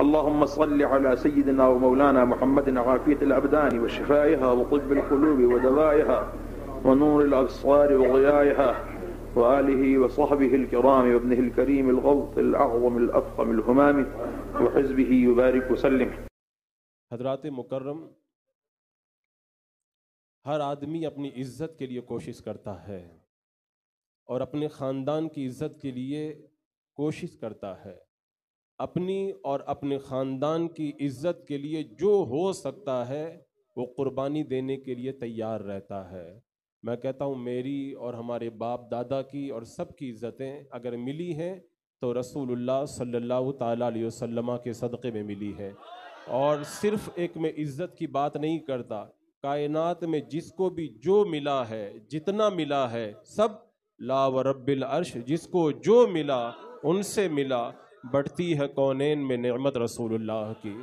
اللهم صل على سيدنا ومولانا محمد عافية الأبدان وشفائها وطب القلوب ودوائها ونور الأبصار وضيائها وآله وصحبه الكرام وابنه الكريم الغوث الأعظم الأفخم الهمام وحزبه يبارك وسلم. حضرات مکرم، ہر آدمی اپنی عزت کے لیے کوشش کرتا ہے اور اپنے خاندان کی عزت کے لیے کوشش کرتا ہے. اپنی اور اپنے خاندان کی عزت کے لیے جو ہو سکتا ہے وہ قربانی دینے کے لیے تیار رہتا ہے. میں کہتا ہوں میری اور ہمارے باپ دادا کی اور سب کی عزتیں اگر ملی ہیں تو رسول اللہ صلی اللہ تعالیٰ علیہ وسلم کے صدقے میں ملی ہے. اور صرف ایک میں عزت کی بات نہیں کرتا، کائنات میں جس کو بھی جو ملا ہے، جتنا ملا ہے، سب لا ورب العرش، جس کو جو ملا ان سے ملا، بڑھتی ہے کونین میں نعمت رسول اللہ کی.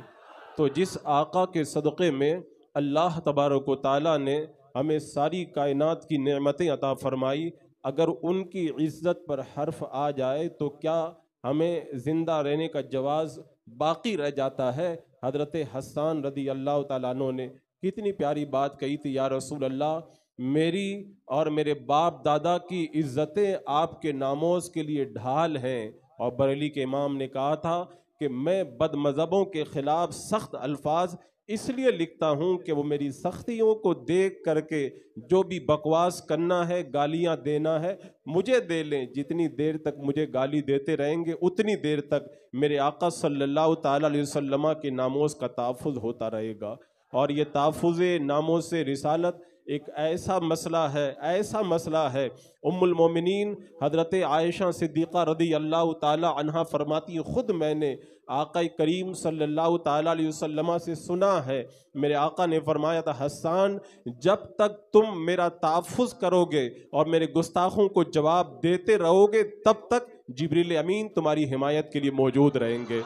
تو جس آقا کے صدقے میں اللہ تبارک و تعالیٰ نے ہمیں ساری کائنات کی نعمتیں عطا فرمائی، اگر ان کی عزت پر حرف آ جائے تو کیا ہمیں زندہ رہنے کا جواز باقی رہ جاتا ہے؟ حضرت حسان رضی اللہ تعالیٰ عنہ نے کتنی پیاری بات کہی تھی، یا رسول اللہ، میری اور میرے باپ دادا کی عزتیں آپ کے ناموز کے لیے ڈھال ہیں. اور بریلی کے امام نے کہا تھا کہ میں بد مذہبوں کے خلاف سخت الفاظ اس لیے لکھتا ہوں کہ وہ میری سختیوں کو دیکھ کر کے جو بھی بکواس کرنا ہے، گالیاں دینا ہے، مجھے دے لیں. جتنی دیر تک مجھے گالی دیتے رہیں گے اتنی دیر تک میرے آقا صلی اللہ تعالیٰ علیہ وسلم کے ناموز کا تحفظ ہوتا رہے گا. اور یہ تحفظ ناموز رسالت ایک ایسا مسئلہ ہے. ام المومنین حضرت عائشہ صدیقہ رضی اللہ تعالی عنہا فرماتی ہیں، خود میں نے آقا کریم صلی اللہ تعالیٰ علیہ وسلم سے سنا ہے، میرے آقا نے فرمایا تھا، حسان، جب تک تم میرا تحفظ کرو گے اور میرے گستاخوں کو جواب دیتے رہو گے تب تک جبریل امین تمہاری حمایت کے لیے موجود رہیں گے.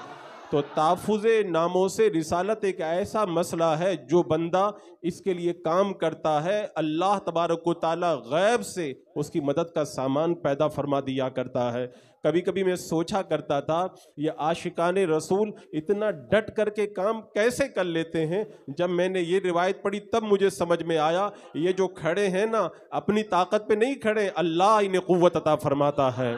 تو تحفظ ناموس رسالت ایک ایسا مسئلہ ہے جو بندہ اس کے لیے کام کرتا ہے، اللہ تبارک و تعالی غیب سے اس کی مدد کا سامان پیدا فرما دیا کرتا ہے. کبھی کبھی میں سوچا کرتا تھا یہ عاشقان رسول اتنا ڈٹ کر کے کام کیسے کر لیتے ہیں. جب میں نے یہ روایت پڑھی تب مجھے سمجھ میں آیا یہ جو کھڑے ہیں نا اپنی طاقت پہ نہیں کھڑے، اللہ انہیں قوت عطا فرماتا ہے.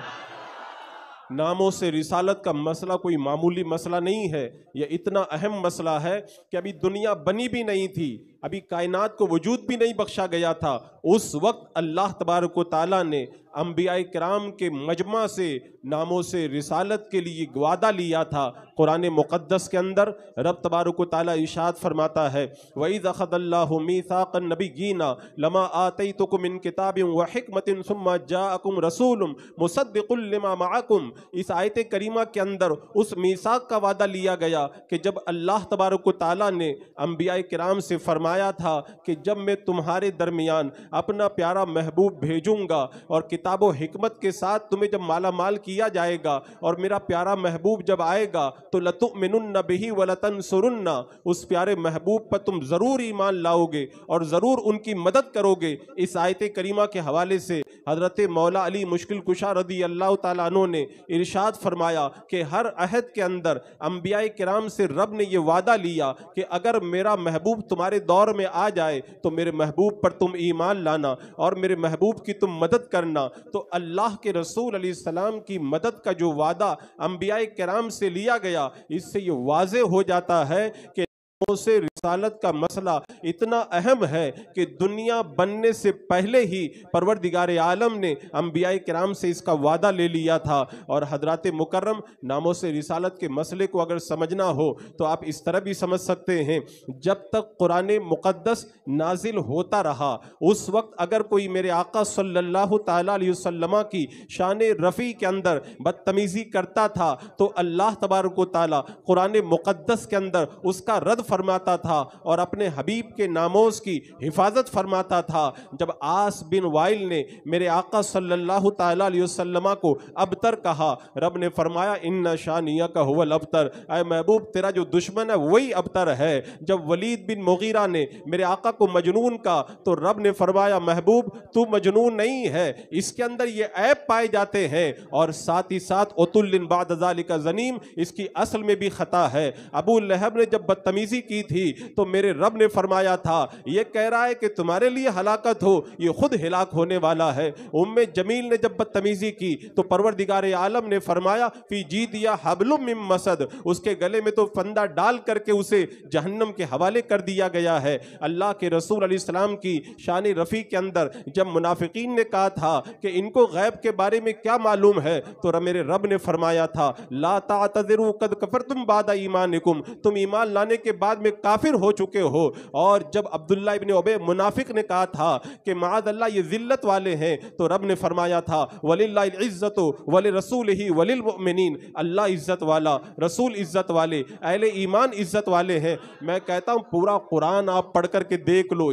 ناموس رسالت کا مسئلہ کوئی معمولی مسئلہ نہیں ہے، یہ اتنا اہم مسئلہ ہے کہ ابھی دنیا بنی بھی نہیں تھی، ابھی کائنات کو وجود بھی نہیں بخشا گیا تھا. اس وقت اللہ تبارک و تعالیٰ نے انبیاء کرام کے مجمع سے ناموس رسالت کے لیے وعدہ لیا تھا. قرآن مقدس کے اندر رب تبارک و تعالیٰ ارشاد فرماتا ہے، وَإِذْ أَخَذَ اللَّهُ مِيثَاقَ النَّبِيِّينَ لَمَا آتَيْتُكُم مِّن كِتَابٍ وَحِكْمَةٍ ثُمَّ جَاءَكُمْ رَسُولٌ مُصَدِّقٌ لِّمَا مَعَكُمْ. اس آیت کریمہ کے اندر اس میثاق کا وعدہ لیا گیا کہ جب اللہ تبارک و تعالیٰ نے انبیاء کرام سے فرمایا تھا کہ جب میں تمہارے درمیان اپنا پیارا محبوب بھیجوں گا اور کتاب و حکمت کے ساتھ تمہیں جب مالا مال کیا جائے گا اور میرا پیارا محبوب جب آئے گا تو لَتُؤْمِنُنَّ بِهِ وَلَتَنْصُرُنَّ، اس پیارے محبوب پر تم ضرور ایمان لاؤ گے اور ضرور ان کی مدد کرو گے. اس آیت کریمہ کے حوالے سے حضرت مولا علی مشکل کشا رضی اللہ تعالیٰ عنہ نے ارشاد فرمایا کہ ہر عہد کے اندر انبیاء کرام سے رب نے یہ وعدہ لیا کہ اگر میرا محبوب تمہارے دور میں آ جائے تو میرے محبوب پر تم ایمان لانا اور میرے محبوب کی تم مدد کرنا. تو اللہ کے رسول علیہ السلام کی مدد کا جو وعدہ انبیاء کرام سے لیا گیا، اس سے یہ واضح ہو جاتا ہے کہ ناموس رسالت کا مسئلہ اتنا اہم ہے کہ دنیا بننے سے پہلے ہی پروردگار عالم نے انبیاء کرام سے اس کا وعدہ لے لیا تھا. اور حضرات مکرم، ناموس رسالت کے مسئلے کو اگر سمجھنا ہو تو آپ اس طرح بھی سمجھ سکتے ہیں، جب تک قرآن مقدس نازل ہوتا رہا اس وقت اگر کوئی میرے آقا صلی اللہ تعالیٰ علیہ وسلم کی شان رفیع کے اندر بدتمیزی کرتا تھا تو اللہ تبارک و تعالیٰ قرآن مقدس کے اندر اس کا رد فرماتا تھا اور اپنے حبیب کے ناموز کی حفاظت فرماتا تھا۔ جب عاص بن وائل نے میرے آقا صلی اللہ تعالیٰ علیہ وسلم کو ابتر کہا، رب نے فرمایا ان شانیک هو الابتر، اے محبوب تیرا جو دشمن ہے وہی ابتر ہے۔ جب ولید بن مغیرہ نے میرے آقا کو مجنون کہا تو رب نے فرمایا محبوب تو مجنون نہیں ہے، اس کے اندر یہ عیب پائے جاتے ہیں، اور ساتھ ہی ساتھ عتل بعد ذالک زنیم، اس کی اصل میں بھی خطا ہے۔ ابو لہب نے جب بدتمیزی کی تھی تو میرے رب نے فرمایا تھا یہ کہہ رہا ہے کہ تمہارے لیے ہلاکت ہو، یہ خود ہلاک ہونے والا ہے۔ ام جمیل نے جب بدتمیزی کی تو پروردگار عالم نے فرمایا فی جیدیا حبل من مسد، اس کے گلے میں تو فندہ ڈال کر کے اسے جہنم کے حوالے کر دیا گیا ہے۔ اللہ کے رسول علیہ السلام کی شان رفیع کے اندر جب منافقین نے کہا تھا کہ ان کو غیب کے بارے میں کیا معلوم ہے، تو میرے رب نے فرمایا تھا لا تعتذروا قد کفرتم بعد ایمانکم، تم ایمان لانے کے بعد میں کافر ہو چکے ہو۔ اور جب عبداللہ ابن ابی منافق نے کہا تھا کہ معاذ اللہ یہ ذلت والے ہیں، تو رب نے فرمایا تھا وللہ العزت ولرسولہ وللمؤمنین، اللہ عزت والا، رسول عزت والے، اہل ایمان عزت والے ہیں۔ میں کہتا ہوں پورا قرآن آپ پڑھ کر کے دیکھ لو،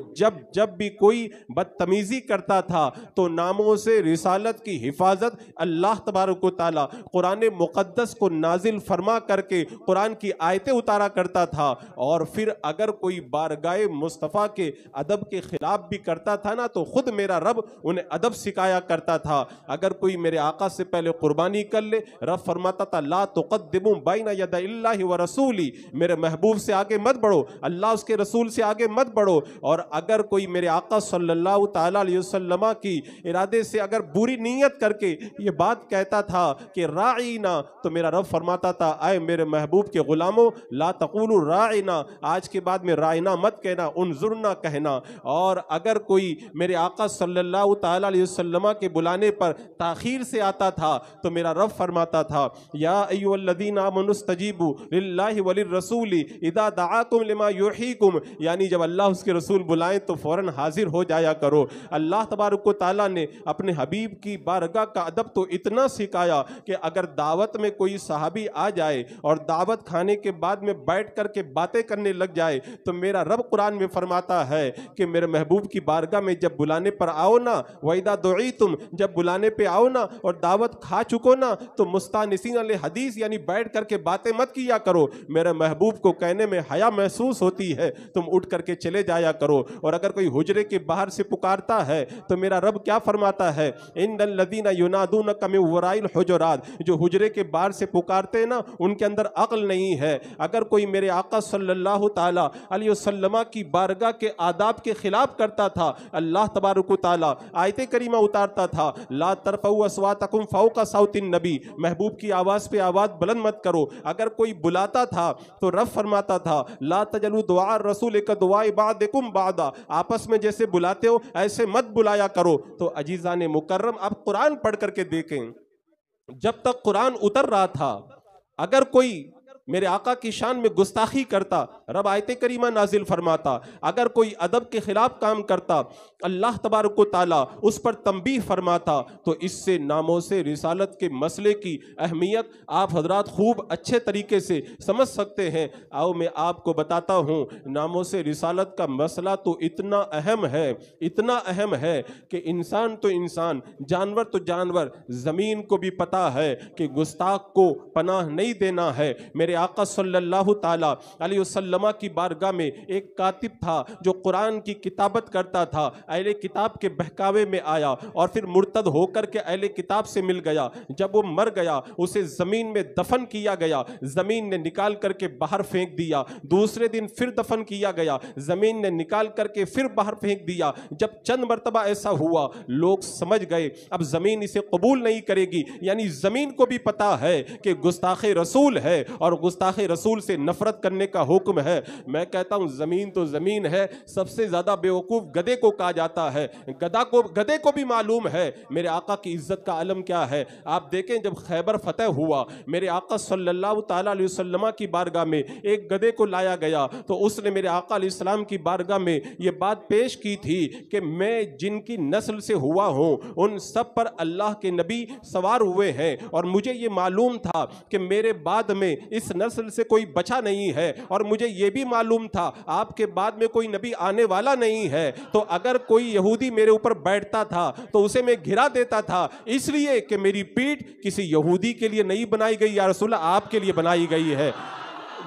جب بھی کوئی بدتمیزی کرتا تھا تو ناموں سے رسالت کی حفاظت اللہ تبارک و تعالی قرآن مقدس کو نازل فرما کر کے قرآن کی آیتیں اتارا کرتا تھا، اور پھر اگر کوئی بارگاہ مصطفیٰ کے ادب کے خلاف بھی کرتا تھا نا تو خود میرا رب انہیں ادب سکھایا کرتا تھا۔ اگر کوئی میرے آقا سے پہلے قربانی کر لے، رب فرماتا تھا لا تقدموا بین ید اللہ ورسولی، میرے محبوب سے آگے مت بڑھو، اللہ اس کے رسول سے آگے مت بڑھو۔ اور اگر کوئی میرے آقا صلی اللہ تعالیٰ علیہ وسلم کی ارادے سے اگر بری نیت کر کے یہ بات کہتا تھا کہ راعینا، تو میرا رب فرماتا تھا اے میرے محبوب کے غلاموں لا تقولوا راعینا، آج کے بعد میں راعینا مت کہنا، انظرنا کہنا۔ اور اگر کوئی میرے آقا صلی اللہ تعالیٰ علیہ وسلم کے بلانے پر تاخیر سے آتا تھا تو میرا رب فرماتا تھا یا ایھا الذین آمنوا استجیبوا للہ وللرسول اذا دعاکم لما یحییکم، یعنی جب اللہ اس کے رسول بلائیں تو فوراً حاضر ہو جایا کرو۔ اللہ تبارک و تعالیٰ نے اپنے حبیب کی بارگاہ کا ادب تو اتنا سکھایا کہ اگر دعوت میں کوئی صحابی آ جائے اور دعوت کھانے کے بعد میں بیٹھ کر کے باتیں کرنے لگ جائے تو میرا رب قرآن میں فرماتا ہے کہ میرے محبوب کی بارگاہ میں جب بلانے پر آؤ نا، وَإِذَا دُعِيتُمْ، جب بلانے پہ آؤ نا اور دعوت کھا چکو نا تو مستانسین الحدیث، یعنی بیٹھ کر کے باتیں مت کیا کرو، میرے محبوب کو کہنے میں حیا محسوس ہوتی ہے، تم اٹھ کر کے چلے جایا کرو۔ اور اگر کوئی حجرے کے باہر سے پکارتا ہے تو میرا رب کیا فرماتا ہے ان الذین ینادونک من وراء الحجرات، جو حجرے کے باہر سے پکارتے ہیں نا ان کے اندر عقل نہیں ہے۔ اگر کوئی میرے آقا صلی اللہ تعالیٰ علیہ وسلم کی بارگاہ کے آداب کے خلاف کرتا تھا، اللہ تبارک و تعالیٰ آیت کریمہ اتارتا تھا لا ترفعوا اصواتکم فوق صوت النبی، محبوب کی آواز پہ آواز بلند مت کرو۔ اگر کوئی بلاتا تھا تو رب فرماتا تھا لا تجلوا دعاء الرسول کدعاء بعضکم بعضا، آپس میں جیسے بلاتے ہو ایسے مت بلایا کرو۔ تو عزیزان مکرم اب قرآن پڑھ کر کے دیکھیں، جب تک قرآن اتر رہا تھا اگر کوئی میرے آقا کی شان میں گستاخی کرتا رب آیت کریمہ نازل فرماتا، اگر کوئی ادب کے خلاف کام کرتا اللہ تبارک و تعالیٰ اس پر تنبیہ فرماتا۔ تو اس سے ناموس رسالت کے مسئلے کی اہمیت آپ حضرات خوب اچھے طریقے سے سمجھ سکتے ہیں۔ آؤ میں آپ کو بتاتا ہوں، ناموس رسالت کا مسئلہ تو اتنا اہم ہے، اتنا اہم ہے کہ انسان تو انسان، جانور تو جانور، زمین کو بھی پتا ہے کہ گستاخ کو پناہ نہیں دینا ہے۔ میرے آقا صلی اللہ تعالیٰ علیہ وسلم کی بارگاہ میں ایک کاتب تھا جو قرآن کی کتابت کرتا تھا، اہل کتاب کے بہکاوے میں آیا اور پھر مرتد ہو کر کے اہل کتاب سے مل گیا۔ جب وہ مر گیا اسے زمین میں دفن کیا گیا، زمین نے نکال کر کے باہر پھینک دیا۔ دوسرے دن پھر دفن کیا گیا، زمین نے نکال کر کے پھر باہر پھینک دیا۔ جب چند مرتبہ ایسا ہوا لوگ سمجھ گئے اب زمین اسے قبول نہیں کرے گی، یعنی زمین کو بھی پتا ہے کہ گستاخ رسول ہے اور گستاخ رسول سے نفرت کرنے کا حکم ہے۔ میں کہتا ہوں زمین تو زمین ہے، سب سے زیادہ بیوقوف گدے کو کہا جاتا ہے، گدے کو بھی معلوم ہے میرے آقا کی عزت کا علم کیا ہے۔ آپ دیکھیں جب خیبر فتح ہوا میرے آقا صلی اللہ تعالیٰ علیہ وسلم کی بارگاہ میں ایک گدے کو لایا گیا تو اس نے میرے آقا علیہ السلام کی بارگاہ میں یہ بات پیش کی تھی کہ میں جن کی نسل سے ہوا ہوں ان سب پر اللہ کے نبی سوار ہوئے ہیں، اور مجھے یہ معلوم تھا کہ میرے بعد میں اس نسل سے کوئی بچا نہیں ہے، اور مجھے یہ بھی معلوم تھا آپ کے بعد میں کوئی نبی آنے والا نہیں ہے، تو اگر کوئی یہودی میرے اوپر بیٹھتا تھا تو اسے میں گھرا دیتا تھا، اس لیے کہ میری پیٹھ کسی یہودی کے لیے نہیں بنائی گئی یا رسول اللہ آپ کے لیے بنائی گئی ہے۔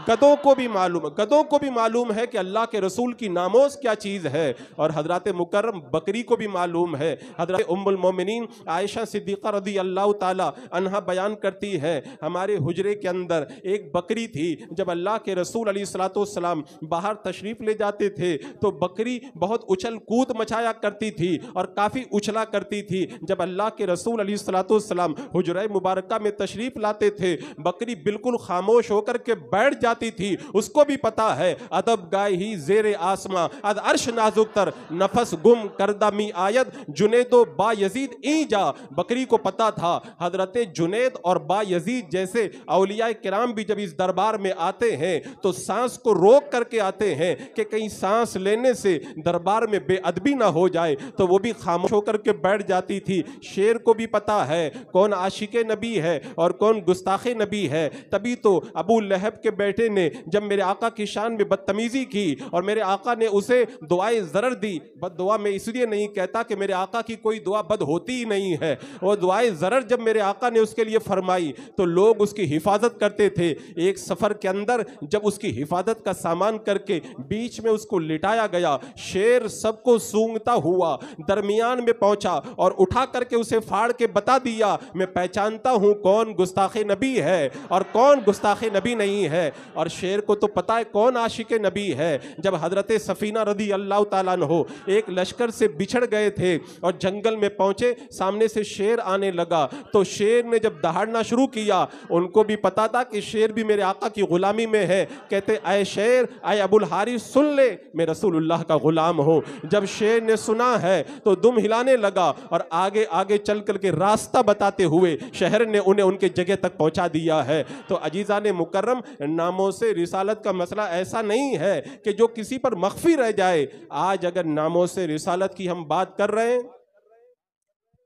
گدوں کو بھی معلوم ہے کہ اللہ کے رسول کی ناموس کیا چیز ہے، اور حضرات مکرم بکری کو بھی معلوم ہے۔ حضرت ام المومنین عائشہ صدیقہ رضی اللہ تعالی عنہا بیان کرتی ہے، ہمارے حجرے کے اندر ایک بکری تھی، جب اللہ کے رسول علیہ الصلوۃ والسلام باہر تشریف لے جاتے تھے تو بکری بہت اچھل کود مچایا کرتی تھی اور کافی اچھلا کرتی تھی۔ جب اللہ کے رسول علیہ الصلوۃ والسلام حجرہ مبارکہ میں تشریف لاتے تھے، بکری بالکل خاموش ہو کر کے بیٹھ جاتی تھی، اس کو بھی پتا ہے ادب گائے ہی زیر آسماں، از عرش نازک تر نفس گم کردہ می آید جنید و با یزید ایجا۔ بکری کو پتا تھا حضرت جنید اور با یزید جیسے اولیاء کرام بھی جب اس دربار میں آتے ہیں تو سانس کو روک کر کے آتے ہیں کہ کہیں سانس لینے سے دربار میں بے ادبی نہ ہو جائے، تو وہ بھی خاموش ہو کر کے بیٹھ جاتی تھی۔ شیر کو بھی پتا ہے کون عاشق نبی ہے اور کون گستاخ نبی ہے، تبھی تو ابو لہب کے بیٹے نے جب میرے آقا کی شان میں بدتمیزی کی اور میرے آقا نے اسے دعائے ضرر دی، بد دعا میں اس لیے نہیں کہتا کہ میرے آقا کی کوئی دعا بد ہوتی ہی نہیں ہے، وہ دعائے ضرر جب میرے آقا نے اس کے لیے فرمائی تو لوگ اس کی حفاظت کرتے تھے۔ ایک سفر کے اندر جب اس کی حفاظت کا سامان کر کے بیچ میں اس کو لٹایا گیا، شیر سب کو سونگتا ہوا درمیان میں پہنچا اور اٹھا کر کے اسے پھاڑ کے بتا دیا، میں پہچانتا ہوں کون گستاخ نبی ہے اور کون گستاخ نبی نہیں ہے۔ اور شیر کو تو پتا ہے کون عاشق نبی ہے۔ جب حضرت سفینہ رضی اللہ تعالیٰ عنہ ایک لشکر سے بچھڑ گئے تھے اور جنگل میں پہنچے، سامنے سے شیر آنے لگا تو شیر نے جب دہاڑنا شروع کیا، ان کو بھی پتا تھا کہ شیر بھی میرے آقا کی غلامی میں ہے، کہتے اے شیر اے ابو الحارث سن لے، میں رسول اللہ کا غلام ہوں۔ جب شیر نے سنا ہے تو دم ہلانے لگا اور آگے آگے چل کر کے راستہ بتاتے ہوئے شہر نے انہیں ان کے جگہ تک پہنچا دیا ہے۔ تو عزیزان مکرم، ناموں سے رسالت کا مسئلہ ایسا نہیں ہے کہ جو کسی پر مخفی رہ جائے۔ آج اگر ناموں سے رسالت کی ہم بات کر رہے ہیں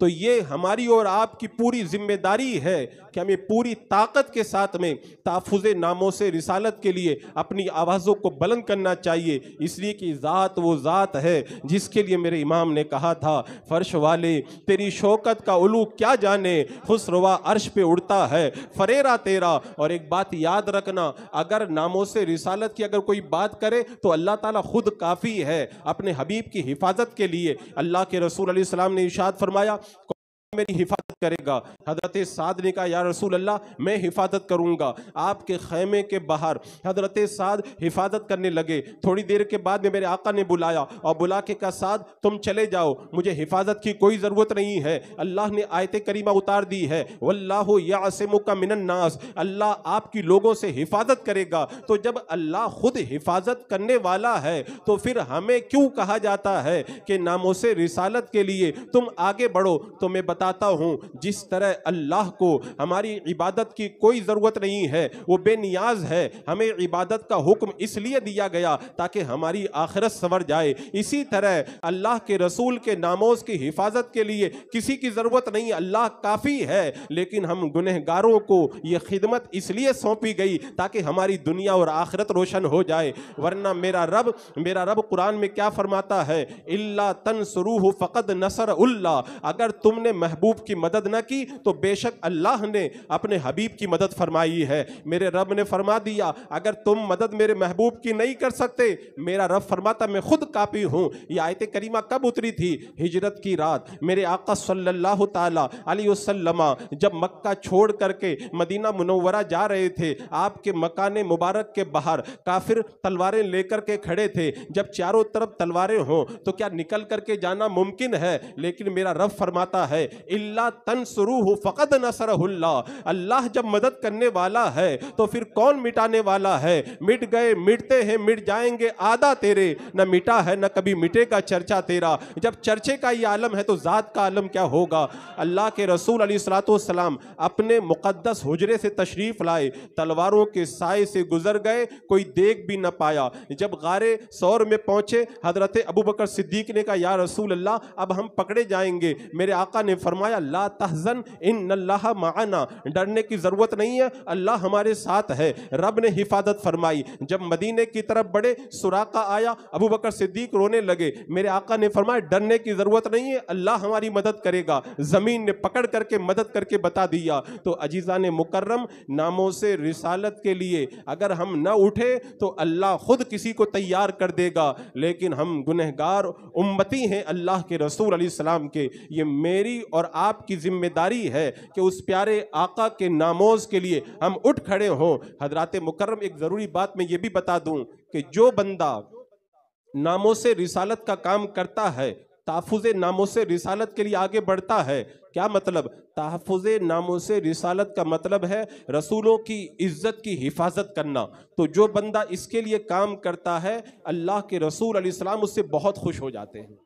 تو یہ ہماری اور آپ کی پوری ذمہ داری ہے کہ ہمیں پوری طاقت کے ساتھ میں تحفظ ناموں سے رسالت کے لیے اپنی آوازوں کو بلند کرنا چاہیے، اس لیے کہ ذات وہ ذات ہے جس کے لیے میرے امام نے کہا تھا، فرش والے تیری شوکت کا علو کیا جانے، خسروا عرش پہ اڑتا ہے فریرا تیرا۔ اور ایک بات یاد رکھنا، اگر ناموں سے رسالت کی اگر کوئی بات کرے تو اللہ تعالیٰ خود کافی ہے اپنے حبیب کی حفاظت کے لیے۔ اللہ کے رسول علیہ السلام نے ارشاد فرمایا، میری حفاظت کرے گا؟ حضرت سعد نے کہا یا رسول اللہ میں حفاظت کروں گا۔ آپ کے خیمے کے باہر حضرت سعد حفاظت کرنے لگے۔ تھوڑی دیر کے بعد میں میرے آقا نے بلایا اور بلا کے کہا سعد تم چلے جاؤ، مجھے حفاظت کی کوئی ضرورت نہیں ہے، اللہ نے آیت کریمہ اتار دی ہے واللہ یعصمک من الناس، اللہ آپ کی لوگوں سے حفاظت کرے گا۔ تو جب اللہ خود حفاظت کرنے والا ہے تو پھر ہمیں کیوں کہا جاتا ہے کہ ناموں سے رسالت کے لیے تم آگے بڑھو؟ تو میں بتاتا ہوں، جس طرح اللہ کو ہماری عبادت کی کوئی ضرورت نہیں ہے، وہ بے نیاز ہے، ہمیں عبادت کا حکم اس لیے دیا گیا تاکہ ہماری آخرت سنور جائے، اسی طرح اللہ کے رسول کے ناموز کی حفاظت کے لیے کسی کی ضرورت نہیں، اللہ کافی ہے، لیکن ہم گنہگاروں کو یہ خدمت اس لیے سونپی گئی تاکہ ہماری دنیا اور آخرت روشن ہو جائے۔ ورنہ میرا رب قرآن میں کیا فرماتا ہے، الا تنصروہ فقد نصر اللہ، اگر تم نے محبوب کی مدد نہ کی تو بے شک اللہ نے اپنے حبیب کی مدد فرمائی ہے۔ میرے رب نے فرما دیا اگر تم مدد میرے محبوب کی نہیں کر سکتے، میرا رب فرماتا میں خود کافی ہوں۔ یہ آیت کریمہ کب اتری تھی؟ ہجرت کی رات میرے آقا صلی اللہ تعالی علیہ وسلم جب مکہ چھوڑ کر کے مدینہ منورہ جا رہے تھے، آپ کے مکان مبارک کے باہر کافر تلواریں لے کر کے کھڑے تھے۔ جب چاروں طرف تلواریں ہوں تو کیا نکل کر کے جانا ممکن ہے؟ لیکن میرا رب فرماتا ہے الا تنصروہ فقد نصرہ اللہ، اللہ جب مدد کرنے والا ہے تو پھر کون مٹانے والا ہے؟ مٹ گئے، مٹتے ہیں، مٹ جائیں گے آدھا تیرے، نہ مٹا ہے نہ کبھی مٹے گا چرچا تیرا۔ جب چرچے کا یہ عالم ہے تو ذات کا عالم کیا ہوگا؟ اللہ کے رسول علیہ السلام اپنے مقدس حجرے سے تشریف لائے، تلواروں کے سائے سے گزر گئے، کوئی دیکھ بھی نہ پایا۔ جب غار ثور میں پہنچے، حضرت ابو بکر صدیق نے کہا یا رسول اللہ اب ہم پکڑے جائیں گے۔ میرے آقا نے فرمایا لا تحزن ان اللہ معنا، ڈرنے کی ضرورت نہیں ہے، اللہ ہمارے ساتھ ہے۔ رب نے حفاظت فرمائی۔ جب مدینے کی طرف بڑھے، سراقہ آیا، ابو بکر صدیق رونے لگے، میرے آقا نے فرمایا ڈرنے کی ضرورت نہیں ہے، اللہ ہماری مدد کرے گا۔ زمین نے پکڑ کر کے مدد کر کے بتا دیا۔ تو عزیزان مکرم، ناموس رسالت کے لیے اگر ہم نہ اٹھے تو اللہ خود کسی کو تیار کر دے گا، لیکن ہم گنہگار امتی ہیں اللہ کے رسول علیہ السلام کے۔ یہ میری اور آپ کی ذمہ داری ہے کہ اس پیارے آقا کے ناموز کے لیے ہم اٹھ کھڑے ہوں۔ حضرات مکرم، ایک ضروری بات میں یہ بھی بتا دوں کہ جو بندہ ناموس رسالت کا کام کرتا ہے، تحفظ ناموس رسالت کے لیے آگے بڑھتا ہے، کیا مطلب؟ تحفظ ناموس رسالت کا مطلب ہے رسولوں کی عزت کی حفاظت کرنا۔ تو جو بندہ اس کے لیے کام کرتا ہے، اللہ کے رسول علیہ السلام اس سے بہت خوش ہو جاتے ہیں۔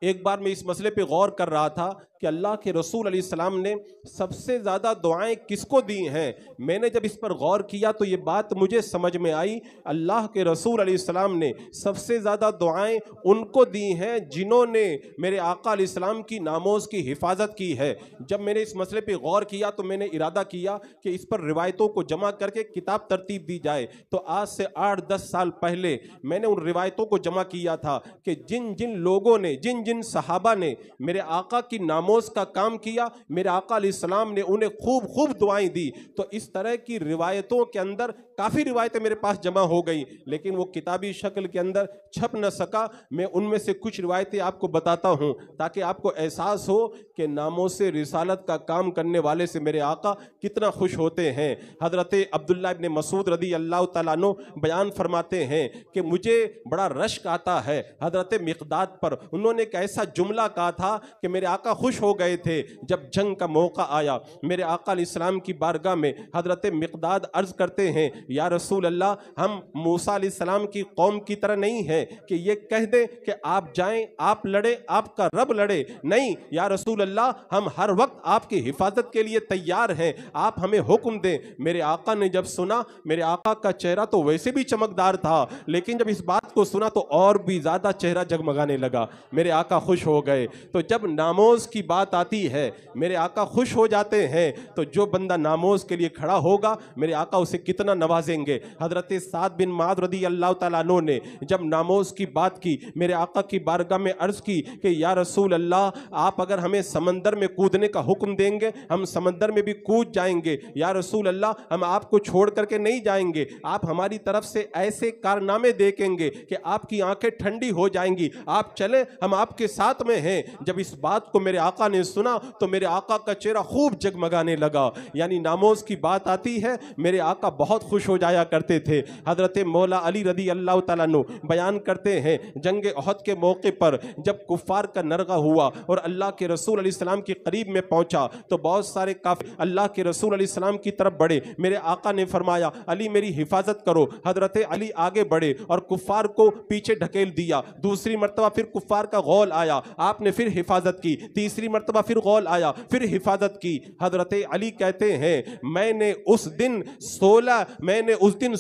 ایک بار میں اس مسئلے پہ غور کر رہا تھا کہ اللہ کے رسول علیہ السلام نے سب سے زیادہ دعائیں کس کو دی ہیں۔ میں نے جب اس پر غور کیا تو یہ بات مجھے سمجھ میں آئی، اللہ کے رسول علیہ السلام نے سب سے زیادہ دعائیں ان کو دی ہیں جنہوں نے میرے آقا علیہ السلام کی ناموز کی حفاظت کی ہے۔ جب میں نے اس مسئلے پہ غور کیا تو میں نے ارادہ کیا کہ اس پر روایتوں کو جمع کر کے کتاب ترتیب دی جائے۔ تو آج سے 8-10 سال پہلے میں نے ان روایتوں کو جمع کیا تھا کہ جن جن لوگوں نے، جن صحابہ نے میرے آقا کی ناموز کا کام کیا، میرے آقا علیہ السلام نے انہیں خوب خوب دعائیں دی۔ تو اس طرح کی روایتوں کے اندر کافی روایتیں میرے پاس جمع ہو گئی، لیکن وہ کتابی شکل کے اندر چھپ نہ سکا۔ میں ان میں سے کچھ روایتیں آپ کو بتاتا ہوں تاکہ آپ کو احساس ہو کہ ناموس رسالت کا کام کرنے والے سے میرے آقا کتنا خوش ہوتے ہیں۔ حضرت عبداللہ ابن مسعود رضی اللہ تعالیٰ عنہ بیان فرماتے ہیں کہ مجھے بڑا رشک آتا ہے حضرت مقداد پر۔ انہوں نے ایک ایسا جملہ کہا تھا کہ میرے آقا خوش ہو گئے تھے۔ جب جنگ کا موقع آیا، میرے آقا علیہ السلام کی بارگاہ میں حضرت مقداد عرض کرتے ہیں یا رسول اللہ، ہم موسیٰ علیہ السلام کی قوم کی طرح نہیں ہیں کہ یہ کہہ دیں کہ آپ جائیں، آپ لڑیں، آپ کا رب لڑے۔ نہیں یا رسول اللہ، ہم ہر وقت آپ کی حفاظت کے لیے تیار ہیں، آپ ہمیں حکم دیں۔ میرے آقا نے جب سنا، میرے آقا کا چہرہ تو ویسے بھی چمکدار تھا، لیکن جب اس بات کو سنا تو اور بھی زیادہ چہرہ جگمگانے لگا۔ میرے آقا خوش ہو گئے۔ تو جب ناموز کی بات آتی ہے، میرے آقا خوش ہو جاتے ہیں۔ تو جو بندہ ناموز کے لیے کھڑا ہوگا، میرے آقا اسے کتنا نوازیں گے۔ حضرت سعد بن معاذ رضی اللہ تعالیٰ عنہ نے جب ناموز کی بات کی، میرے آقا کی بارگاہ میں عرض کی کہ یا رسول اللہ، آپ اگر ہمیں سمندر میں کودنے کا حکم دیں گے، ہم سمندر میں بھی کود جائیں گے۔ یا رسول اللہ، ہم آپ کو چھوڑ کر کے نہیں جائیں گے، آپ ہماری طرف سے ایسے کارنامے دیکھیں گے کہ آپ کی آنکھیں ٹھنڈی ہو جائیں گی، آپ چلیں، ہم آپ کے ساتھ میں ہیں۔ جب اس بات کو میرے آقا نے سنا تو میرے آقا کا چہرہ خوب جگمگانے لگا۔ یعنی ناموز کی بات آتی ہے، میرے آقا بہت خوش ہو جایا کرتے تھے۔ حضرت مولا علی رضی اللہ تعالیٰ عنہ بیان کرتے ہیں، جنگ احد کے موقع پر جب کفار کا نرغہ ہوا اور اللہ کے رسول علیہ السلام کے قریب میں پہنچا تو بہت سارے کافر اللہ کے رسول علیہ السلام کی طرف بڑھے۔ میرے آقا نے فرمایا علی میری حفاظت کرو۔ حضرت علی آگے بڑھے اور کفار کو پیچھے ڈھکیل دیا۔ دوسری مرتبہ پھر کفار کا غول آیا، آپ نے پھر حفاظت کی۔ تیسری مرتبہ پھر غول آیا، پھر حفاظت کی۔ حضرت علی کہتے ہیں میں نے اس دن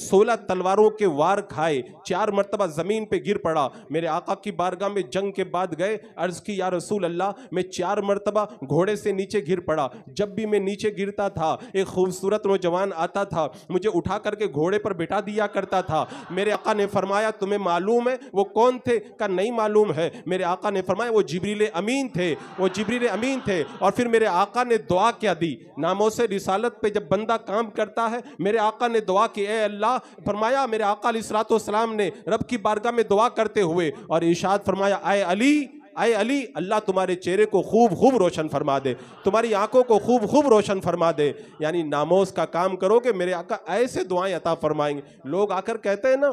16 تلواروں کے وار کھائے، 4 مرتبہ زمین پہ گر پڑا۔ میرے آقا کی بارگاہ میں جنگ کے بعد گئے، عرض کی یا رسول اللہ، میں 4 مرتبہ گھوڑے سے نیچے گر پڑا۔ جب بھی میں نیچے گرتا تھا، ایک خوبصورت نوجوان آتا تھا، مجھے اٹھا کر کے گھوڑے پر بٹھا دیا کرتا تھا۔ میرے آقا نے فرمایا تمہیں معلوم ہے وہ کون تھے؟ کہا نہیں معلوم ہے۔ میرے آقا نے فرمایا وہ جبریل امین تھے، وہ جبریل امین تھے۔ اور پھر میرے آقا نے دعا کیا دی، ناموس رسالت پہ جب بندہ کام کرتا ہے، میرے آقا نے دعا کی، اے اللہ، فرمایا میرے آقا علیہ الصلوۃ والسلام نے رب کی بارگاہ میں دعا کرتے ہوئے اور ارشاد فرمایا اے علی، اے علی، اللہ تمہارے چہرے کو خوب خوب روشن فرما دے، تمہاری آنکھوں کو خوب خوب روشن فرما دے۔ یعنی ناموس کا کام کرو کہ میرے آقا ایسے دعائیں عطا فرمائیں گے۔ لوگ آ کر کہتے ہیں نا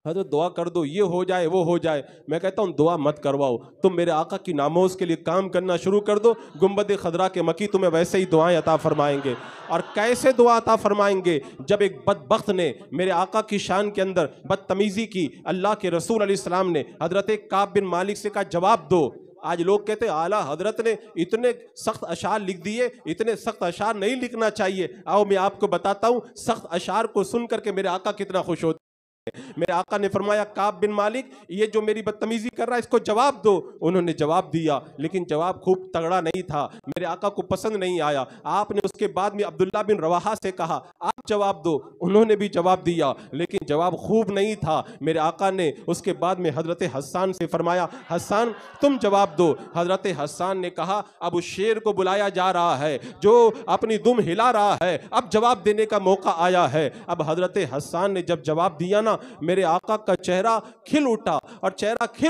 حضرت دعا کر دو، یہ ہو جائے وہ ہو جائے۔ میں کہتا ہوں دعا مت کرواؤ، تم میرے آقا کی ناموز کے لیے کام کرنا شروع کر دو، گنبد خضرا کے مکی تمہیں ویسے ہی دعائیں عطا فرمائیں گے۔ اور کیسے دعا عطا فرمائیں گے؟ جب ایک بدبخت نے میرے آقا کی شان کے اندر بدتمیزی کی، اللہ کے رسول علیہ السلام نے حضرت کعب بن مالک سے کہا جواب دو۔ آج لوگ کہتے ہیں اعلیٰ حضرت نے اتنے سخت اشعار لکھ دیے، اتنے سخت اشعار نہیں لکھنا چاہیے۔ آؤ میں آپ کو بتاتا ہوں سخت اشعار کو سن کر کے میرے آقا کتنا خوش ہوتے میرے آقا نے فرمایا کعب بن مالک یہ جو میری بدتمیزی کر رہا ہے اس کو جواب دو. انہوں نے جواب دیا لیکن جواب خوب تگڑا نہیں تھا, میرے آقا کو پسند نہیں آیا. آپ نے اس کے بعد میں عبداللہ بن رواحہ سے کہا آپ جواب دو. انہوں نے بھی جواب دیا لیکن جواب خوب نہیں تھا. میرے آقا نے اس کے بعد میں حضرت حسان سے فرمایا حسان تم جواب دو. حضرت حسان نے کہا اب اس شیر کو بلایا جا رہا ہے جو اپنی دم ہلا رہا ہے, اب جواب دینے کا موقع آیا ہے. اب حضرت حسان نے جب جواب دیا نا میرے آقا کا چہرہ کھل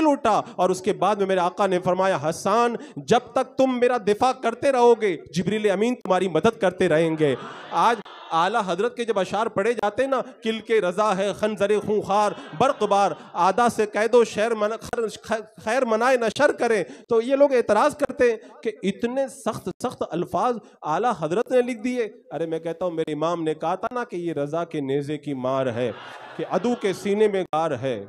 اٹھا اور اس کے بعد میں میرے آقا نے فرمایا حسان جب تک تم میرا دفاع کرتے رہو گے جبریل امین تمہاری مدد کرتے رہیں گے. آج اعلیٰ حضرت کے جب اشعار پڑھے جاتے ہیں نا کل کے رضا ہے خنزر خونخوار برق بار آدھا سے قید و خیر منائے نہ شر کریں, تو یہ لوگ اعتراض کرتے ہیں کہ اتنے سخت الفاظ اعلیٰ حضرت نے لکھ دیے. ارے میں کہتا ہوں میرے امام نے کہا تھا نا کہ یہ رضا کے نیزے کی مار ہے, کہ عدو کے سینے میں گار ہے,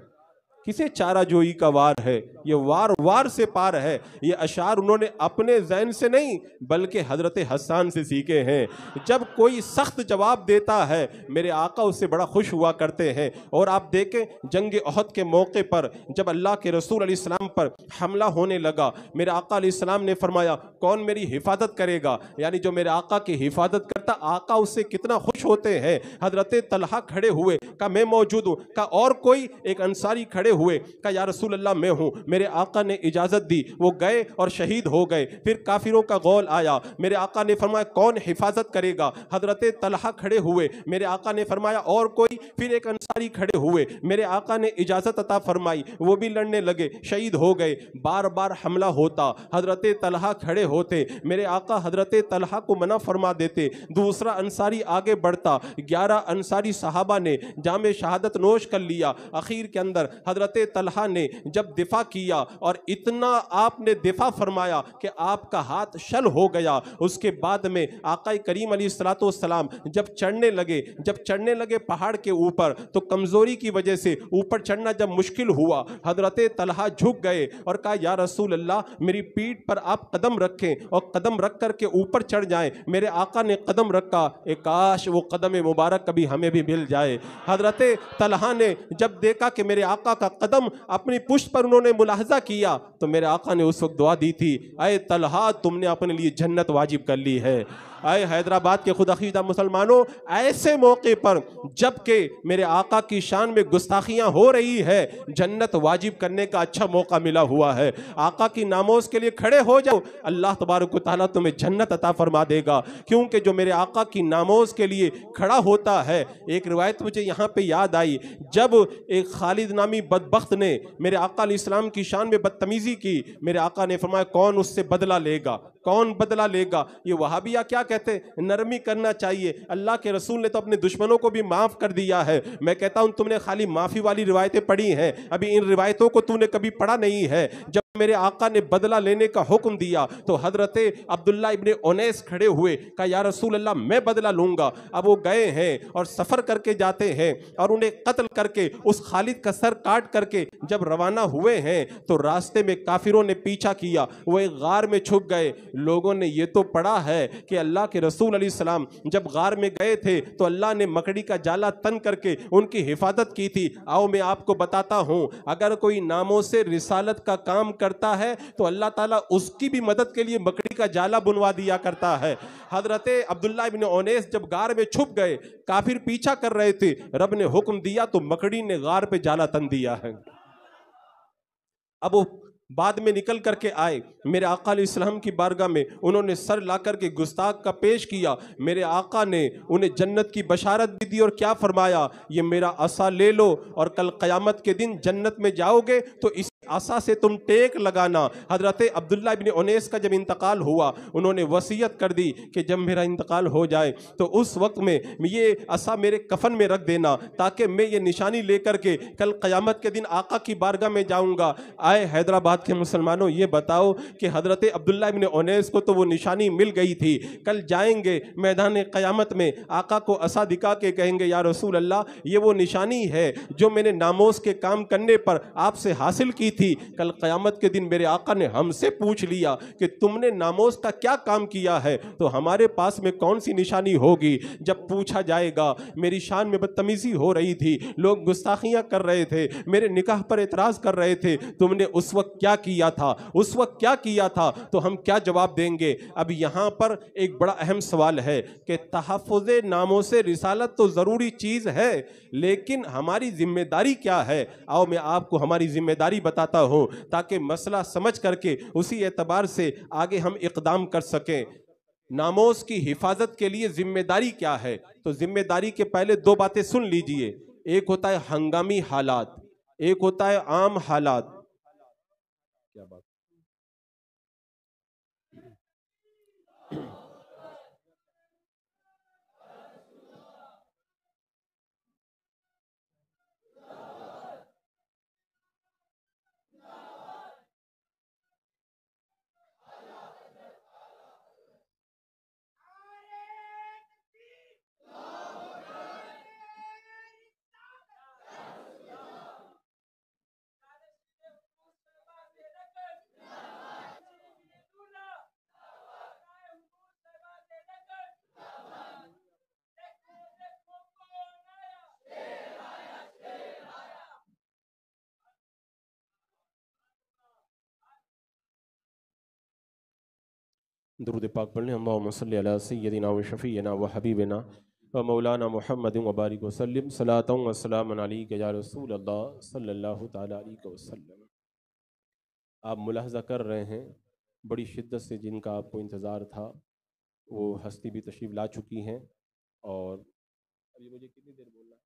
کسے چارہ جوئی کا وار ہے, یہ وار سے پار ہے. یہ اشعار انہوں نے اپنے ذہن سے نہیں بلکہ حضرت حسان سے سیکھے ہیں. جب کوئی سخت جواب دیتا ہے میرے آقا اس سے بڑا خوش ہوا کرتے ہیں. اور آپ دیکھیں جنگ احد کے موقع پر جب اللہ کے رسول علیہ السلام پر حملہ ہونے لگا میرے آقا علیہ السلام نے فرمایا کون میری حفاظت کرے گا, یعنی جو میرے آقا کی حفاظت کرتا آقا اس سے کتنا خوش ہوتے ہیں. حضرت طلحہ کھڑے ہوئے کہا میں موجود ہوں, کہا اور کوئی, ایک انصاری کھڑے ہوئے کہا یا رسول اللہ میں ہوں. میرے آقا نے اجازت دی, وہ گئے اور شہید ہو گئے. پھر کافروں کا غول آیا, میرے آقا نے فرمایا کون حفاظت کرے گا, حضرت طلحہ کھڑے ہوئے, میرے آقا نے فرمایا اور کوئی, پھر ایک انصاری کھڑے ہوئے, میرے آقا نے اجازت عطا فرمائی, وہ بھی لڑنے لگے, شہید ہو گئے. بار بار حملہ ہوتا, حضرت طلحہ کھڑے ہوتے, میرے آقا حضرت طلحہ کو منع فرما دیتے, دوسرا انصاری آگے بڑھتا, 11 انصاری صحابہ نے جام شہادت نوش کر لیا. اخیر کے اندر حضرت طلحہ نے جب دفاع کیا اور اتنا آپ نے دفاع فرمایا کہ آپ کا ہاتھ شل ہو گیا. اس کے بعد میں آقا کریم علیہ السلام جب چڑھنے لگے پہاڑ کے اوپر تو کمزوری کی وجہ سے اوپر چڑھنا جب مشکل ہوا, حضرت طلحہ جھک گئے اور کہا یا رسول اللہ میری پیٹھ پر آپ قدم رکھیں اور قدم رکھ کر کے اوپر چڑھ جائیں. میرے آقا نے قدم رکھا, کاش وہ قدم مبارک کبھی ہمیں بھی مل جائے. حضرت طلحہ نے جب دیکھا کہ میرے آقا کا قدم اپنی پشت پر انہوں نے ملاحظہ کیا تو میرے آقا نے اس وقت دعا دی تھی اے طلحہ تم نے اپنے لیے جنت واجب کر لی ہے. اے حیدرآباد کے خدا خواہ مسلمانوں, ایسے موقع پر جب کہ میرے آقا کی شان میں گستاخیاں ہو رہی ہے جنت واجب کرنے کا اچھا موقع ملا ہوا ہے. آقا کی ناموز کے لیے کھڑے ہو جاؤ, اللہ تبارک و تعالیٰ تمہیں جنت عطا فرما دے گا, کیونکہ جو میرے آقا کی ناموز کے لیے کھڑا ہوتا ہے. ایک روایت مجھے یہاں پہ یاد آئی, جب ایک خالد نامی بدبخت نے میرے آقا علیہ السلام کی شان میں بدتمیزی کی, میرے آقا نے فرمایا کون اس سے بدلہ لے گا, کون بدلہ لے گا. یہ وہابیہ کیا کہتے ہیں نرمی کرنا چاہیے, اللہ کے رسول نے تو اپنے دشمنوں کو بھی معاف کر دیا ہے. میں کہتا ہوں تم نے خالی معافی والی روایتیں پڑھی ہیں, ابھی ان روایتوں کو تم نے کبھی پڑھا نہیں ہے. جب میرے آقا نے بدلہ لینے کا حکم دیا تو حضرت عبداللہ ابن انیس کھڑے ہوئے, کہا یا رسول اللہ میں بدلہ لوں گا. اب وہ گئے ہیں اور سفر کر کے جاتے ہیں اور انہیں قتل کر کے اس خالد کا سر کاٹ کر کے جب روانہ ہوئے ہیں تو راستے میں کافروں نے پیچھا کیا, وہ ایک غار میں چھپ گئے. لوگوں نے یہ تو پڑھا ہے کہ اللہ کے رسول علیہ السلام جب غار میں گئے تھے تو اللہ نے مکڑی کا جالا تن کر کے ان کی حفاظت کی تھی. آؤ میں آپ کو بتاتا ہوں, اگر کوئی ناموں سے رسالت کا کام کرتا ہے تو اللہ تعالیٰ اس کی بھی مدد کے لیے مکڑی کا جالا بنوا دیا کرتا ہے. حضرت عبداللہ ابن انیس جب غار میں چھپ گئے, کافر پیچھا کر رہے تھے, رب نے حکم دیا تو مکڑی نے غار پہ جالا تن دیا ہے. اب وہ بعد میں نکل کر کے آئے میرے آقا علیہ السلام کی بارگاہ میں, انہوں نے سر لا کر کے گستاخ کا پیش کیا. میرے آقا نے انہیں جنت کی بشارت بھی دی اور کیا فرمایا, یہ میرا عصا لے لو اور کل قیامت کے دن جنت میں جاؤ گے تو اس عصا سے تم ٹیک لگانا. حضرت عبداللہ ابن انیس کا جب انتقال ہوا انہوں نے وصیت کر دی کہ جب میرا انتقال ہو جائے تو اس وقت میں یہ عصا میرے کفن میں رکھ دینا تاکہ میں یہ نشانی لے کر کے کل قیامت کے دن آقا کی بارگاہ میں جاؤں گا. آئے حیدرآباد کے مسلمانوں یہ بتاؤ کہ حضرت عبداللہ ابن انیس کو تو وہ نشانی مل گئی تھی, کل جائیں گے میدان قیامت میں آقا کو عصا دکھا کے کہیں گے یا رسول اللہ یہ وہ نشانی ہے جو میں نے ناموس کے کام کرنے پر آپ سے حاصل کی تھی، کل قیامت کے دن میرے آقا نے ہم سے پوچھ لیا کہ تم نے ناموس کا کیا کام کیا ہے، تو ہمارے پاس میں کون سی نشانی ہوگی؟ جب پوچھا جائے گا میری شان میں بدتمیزی ہو رہی تھی، لوگ گستاخیاں کر رہے تھے، میرے نکاح پر اعتراض کر رہے تھے، تم نے اس وقت کیا کیا تھا، اس وقت کیا کیا تھا، تو ہم کیا جواب دیں گے؟ اب یہاں پر ایک بڑا اہم سوال ہے کہ تحفظ ناموس رسالت تو ضروری چیز ہے، لیکن ہماری ذمہ داری کیا ہے؟ آؤ میں آپ کو ہماری ذمہ داری بتاتا ہوں تاکہ مسئلہ سمجھ کر کے اسی اعتبار سے آگے ہم اقدام کر سکیں۔ ناموس کی حفاظت کے لیے ذمہ داری کیا ہے؟ تو ذمہ داری کے پہلے دو باتیں سن لیجئے، ایک ہوتا ہے ہنگامی حالات، ایک ہوتا ہے عام حالات۔ کیا بات؟ درود پاک پڑھ لیں۔ اللہم صلی علی سیدنا و شفیعنا و حبیبنا و مولانا محمد و بارک وسلم، صلاۃ و سلام علیک یا رسول اللہ صلی اللہ تعالی علیہ وسلم۔ آپ ملاحظہ کر رہے ہیں بڑی شدت سے جن کا آپ کو انتظار تھا وہ ہستی بھی تشریف لا چکی ہیں، اور ابھی مجھے کتنی دیر بولنا ہے؟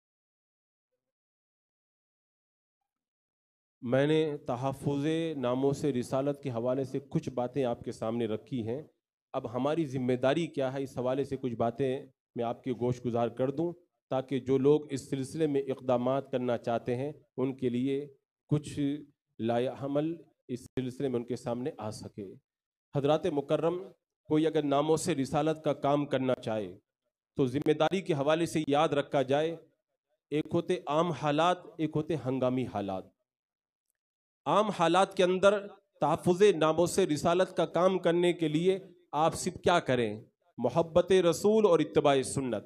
میں نے تحفظ ناموس رسالت کے حوالے سے کچھ باتیں آپ کے سامنے رکھی ہیں۔ اب ہماری ذمہ داری کیا ہے، اس حوالے سے کچھ باتیں میں آپ کی گوش گزار کر دوں تاکہ جو لوگ اس سلسلے میں اقدامات کرنا چاہتے ہیں ان کے لیے کچھ لائحہ عمل اس سلسلے میں ان کے سامنے آ سکے۔ حضرات مکرم، کوئی اگر ناموس رسالت کا کام کرنا چاہے تو ذمہ داری کے حوالے سے یاد رکھا جائے، ایک ہوتے عام حالات، ایک ہوتے ہنگامی حالات۔ عام حالات کے اندر تحفظ ناموس رسالت کا کام کرنے کے لیے آپ صرف کیا کریں؟ محبت رسول اور اتباع سنت۔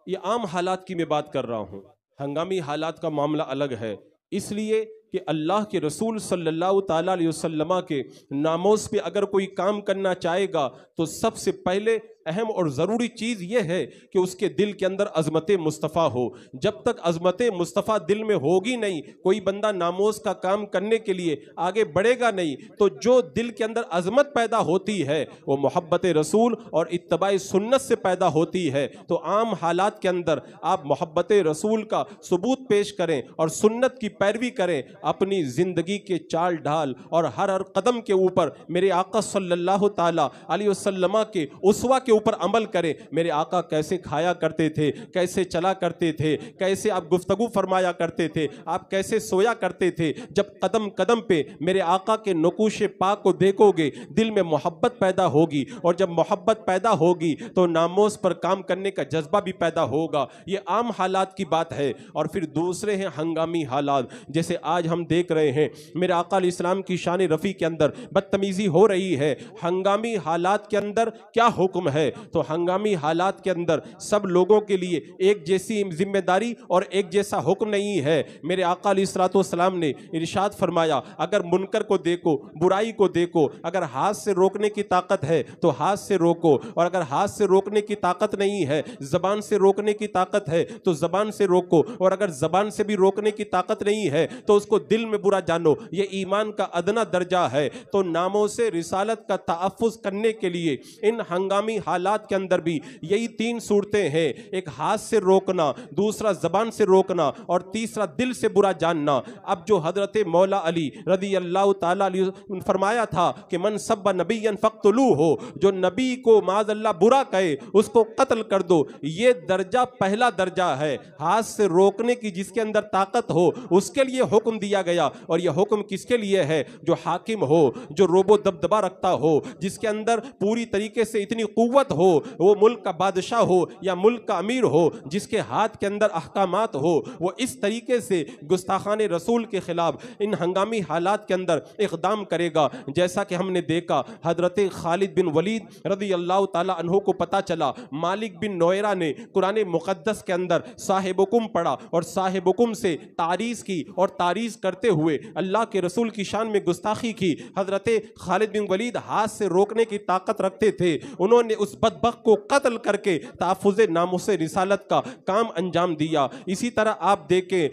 یہ عام حالات کی میں بات کر رہا ہوں، ہنگامی حالات کا معاملہ الگ ہے، اس لیے کہ اللہ کے رسول صلی اللہ تعالیٰ علیہ وسلم کے ناموس پہ اگر کوئی کام کرنا چاہے گا تو سب سے پہلے اہم اور ضروری چیز یہ ہے کہ اس کے دل کے اندر عظمت مصطفیٰ ہو۔ جب تک عظمت مصطفیٰ دل میں ہوگی نہیں، کوئی بندہ ناموس کا کام کرنے کے لیے آگے بڑھے گا نہیں۔ تو جو دل کے اندر عظمت پیدا ہوتی ہے وہ محبت رسول اور اتباع سنت سے پیدا ہوتی ہے۔ تو عام حالات کے اندر آپ محبت رسول کا ثبوت پیش کریں اور سنت کی پیروی کریں، اپنی زندگی کے چال ڈھال اور ہر قدم کے اوپر میرے آقا صلی اللہ تعالیٰ علیہ وسلم کے اسوہ کے اوپر عمل کریں۔ میرے آقا کیسے کھایا کرتے تھے، کیسے چلا کرتے تھے، کیسے آپ گفتگو فرمایا کرتے تھے، آپ کیسے سویا کرتے تھے، جب قدم قدم پہ میرے آقا کے نقوش پاک کو دیکھو گے دل میں محبت پیدا ہوگی، اور جب محبت پیدا ہوگی تو ناموس پر کام کرنے کا جذبہ بھی پیدا ہوگا۔ یہ عام حالات کی بات ہے۔ اور پھر دوسرے ہیں ہنگامی حالات، جیسے آج ہم دیکھ رہے ہیں میرے آقا علیہ السلام کی شان رفیع کے اندر بدتمیزی ہو رہی ہے۔ ہنگامی حالات کے اندر کیا حکم ہے؟ تو ہنگامی حالات کے اندر سب لوگوں کے لیے ایک جیسی ذمہ داری اور ایک جیسا حکم نہیں ہے۔ میرے آقا علیہ السلام نے ارشاد فرمایا، اگر منکر کو دیکھو، برائی کو دیکھو، اگر ہاتھ سے روکنے کی طاقت ہے تو ہاتھ سے روکو، اور اگر ہاتھ سے روکنے کی طاقت نہیں ہے، زبان سے روکنے کی طاقت ہے تو زبان سے روکو، اور اگر زبان سے بھی روکنے کی طاقت نہیں ہے تو اس کو دل میں برا جانو۔ یہ ایمان کا ادنا درجہ ہے۔ تو ناموس رسالت کا تحفظ کرنے کے لیے ان ہنگامی حالات کے اندر بھی یہی تین صورتیں ہیں، ایک ہاتھ سے روکنا، دوسرا زبان سے روکنا، اور تیسرا دل سے برا جاننا۔ اب جو حضرت مولا علی رضی اللہ تعالیٰ عنہ فرمایا تھا کہ من سب نبیا فاقتلوہ، جو نبی کو معاذ اللہ برا کہے اس کو قتل کر دو، یہ درجہ پہلا درجہ ہے۔ ہاتھ سے روکنے کی جس کے اندر طاقت ہو اس کے لیے حکم دیا گیا، اور یہ حکم کس کے لیے ہے؟ جو حاکم ہو، جو روب و دبدبہ رکھتا ہو، جس کے اندر پوری طریقے سے اتنی قوت قوت ہو، وہ ملک کا بادشاہ ہو یا ملک کا امیر ہو، جس کے ہاتھ کے اندر احکامات ہو، وہ اس طریقے سے گستاخان رسول کے خلاف ان ہنگامی حالات کے اندر اقدام کرے گا، جیسا کہ ہم نے دیکھا حضرت خالد بن ولید رضی اللہ تعالی عنہ کو پتا چلا مالک بن نویرہ نے قرآن مقدس کے اندر صاحبکم پڑھا اور صاحبکم سے تعریض کی اور تعریض کرتے ہوئے اللہ کے رسول کی شان میں گستاخی کی۔ حضرت خالد بن ولید ہاتھ سے روکنے کی طاقت رکھتے تھے، انہوں نے اس بدبخت کو قتل کر کے تحفظ ناموس رسالت کا کام انجام دیا۔ اسی طرح آپ دیکھیں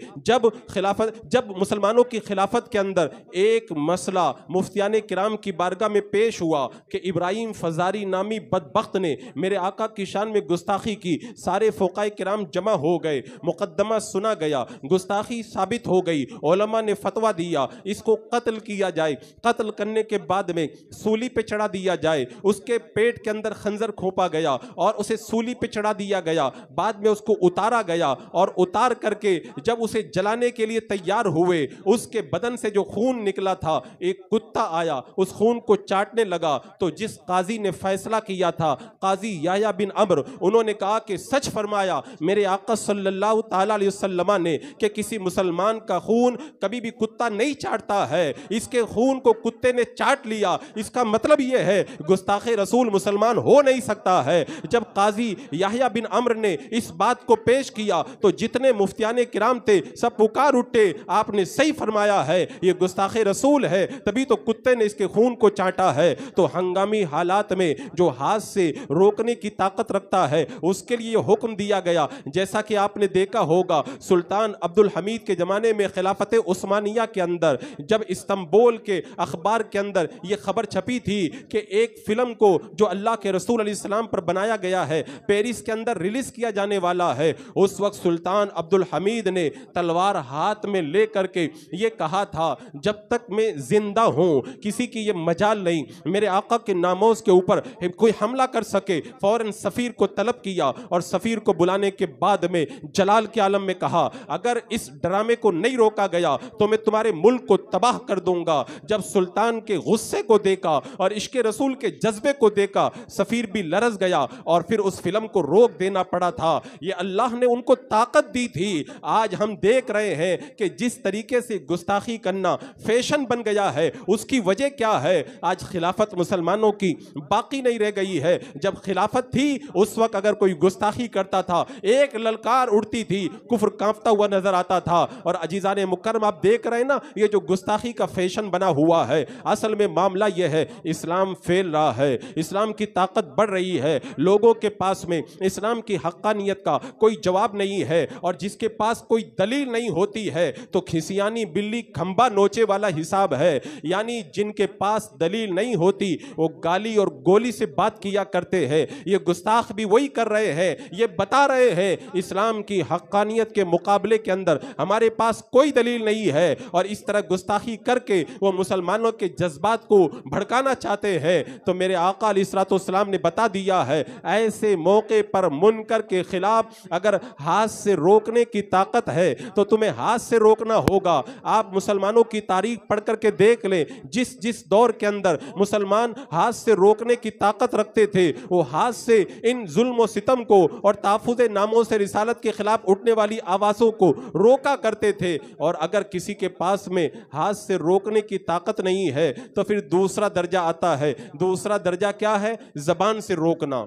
جب مسلمانوں کی خلافت کے اندر ایک مسئلہ مفتیان کرام کی بارگاہ میں پیش ہوا کہ ابراہیم فزاری نامی بدبخت نے میرے آقا کی شان میں گستاخی کی، سارے فقہائے کرام جمع ہو گئے، مقدمہ سنا گیا، گستاخی ثابت ہو گئی، علماء نے فتویٰ دیا اس کو قتل کیا جائے، قتل کرنے کے بعد میں سولی پہ چڑھا دیا جائے، اس کے پیٹ کے اندر خنجر کھوپا گیا اور اسے سولی پہ چڑھا دیا گیا، بعد میں اس کو اتارا گیا اور اتار کر کے جب اسے جلانے کے لیے تیار ہوئے، اس کے بدن سے جو خون نکلا تھا ایک کتا آیا اس خون کو چاٹنے لگا، تو جس قاضی نے فیصلہ کیا تھا قاضی یحییٰ بن عمرو، انہوں نے کہا کہ سچ فرمایا میرے آقا صلی اللہ تعالی علیہ وسلم نے کہ کسی مسلمان کا خون کبھی بھی کتا نہیں چاٹتا ہے، اس کے خون کو کتے نے چاٹ لیا، اس کا مطلب یہ ہے گستاخ رسول مسلمان ہو نہیں سکتا ہے۔ جب قاضی یحییٰ بن عمرو نے اس بات کو پیش کیا تو جتنے مفتیان کرام تھے سب پکار اٹھے، آپ نے صحیح فرمایا ہے یہ گستاخ رسول ہے، تبھی تو کتے نے اس کے خون کو چاٹا ہے۔ تو ہنگامی حالات میں جو ہاتھ سے روکنے کی طاقت رکھتا ہے اس کے لیے حکم دیا گیا، جیسا کہ آپ نے دیکھا ہوگا سلطان عبد الحمید کے زمانے میں خلافت عثمانیہ کے اندر جب استنبول کے اخبار کے اندر یہ خبر چھپی تھی کہ ایک فلم کو جو اللہ کے رسول علیہ السلام پر بنایا گیا ہے پیرس کے اندر ریلیز کیا جانے والا ہے، اس وقت سلطان عبد الحمید نے تلوار ہاتھ میں لے کر کے یہ کہا تھا جب تک میں زندہ ہوں کسی کی یہ مجال نہیں میرے آقا کے ناموس کے اوپر کوئی حملہ کر سکے۔ فوراً سفیر کو طلب کیا اور سفیر کو بلانے کے بعد میں جلال کے عالم میں کہا اگر اس ڈرامے کو نہیں روکا گیا تو میں تمہارے ملک کو تباہ کر دوں گا۔ جب سلطان کے غصے کو دیکھا اور عشق رسول کے جذبے کو دیکھا سفیر بھی لرز گیا اور پھر اس فلم کو روک دینا پڑا تھا۔ یہ اللہ نے ان کو طاقت دی تھی۔ آج ہم دیکھ رہے ہیں کہ جس طریقے سے گستاخی کرنا فیشن بن گیا ہے اس کی وجہ کیا ہے؟ آج خلافت مسلمانوں کی باقی نہیں رہ گئی ہے۔ جب خلافت تھی اس وقت اگر کوئی گستاخی کرتا تھا ایک للکار اڑتی تھی، کفر کانپتا ہوا نظر آتا تھا۔ اور عزیزان مکرم آپ دیکھ رہے ہیں نا یہ جو گستاخی کا فیشن بنا ہوا ہے، اصل میں معاملہ یہ ہے اسلام پھیل رہا ہے، اسلام کی طاقت بڑھ رہی ہے، لوگوں کے پاس میں اسلام کی حقانیت کا کوئی جواب نہیں ہے، اور جس کے پاس کوئی دلیل نہیں ہوتی ہے تو کھسیانی بلی کھمبا نوچے والا حساب ہے۔ یعنی جن کے پاس دلیل نہیں ہوتی وہ گالی اور گولی سے بات کیا کرتے ہیں۔ یہ گستاخ بھی وہی کر رہے ہیں، یہ بتا رہے ہیں اسلام کی حقانیت کے مقابلے کے اندر ہمارے پاس کوئی دلیل نہیں ہے، اور اس طرح گستاخی کر کے وہ مسلمانوں کے جذبات کو بھڑکانا چاہتے ہیں۔ تو میرے آقا علیہ الصلوۃ والسلام نے بتا دیا ہے ایسے موقع پر منکر کے خلاف اگر ہاتھ سے روکنے کی طاقت ہے تو تمہیں ہاتھ سے روکنا ہوگا۔ آپ مسلمانوں کی تاریخ پڑھ کر کے دیکھ لیں، جس دور کے اندر مسلمان ہاتھ سے روکنے کی طاقت رکھتے تھے وہ ہاتھ سے ان ظلم و ستم کو اور تحفظ ناموس رسالت کے خلاف اٹھنے والی آوازوں کو روکا کرتے تھے۔ اور اگر کسی کے پاس میں ہاتھ سے روکنے کی طاقت نہیں ہے تو پھر دوسرا درجہ آتا ہے۔ دوسرا درجہ کیا ہے؟ زبان سے روکنا۔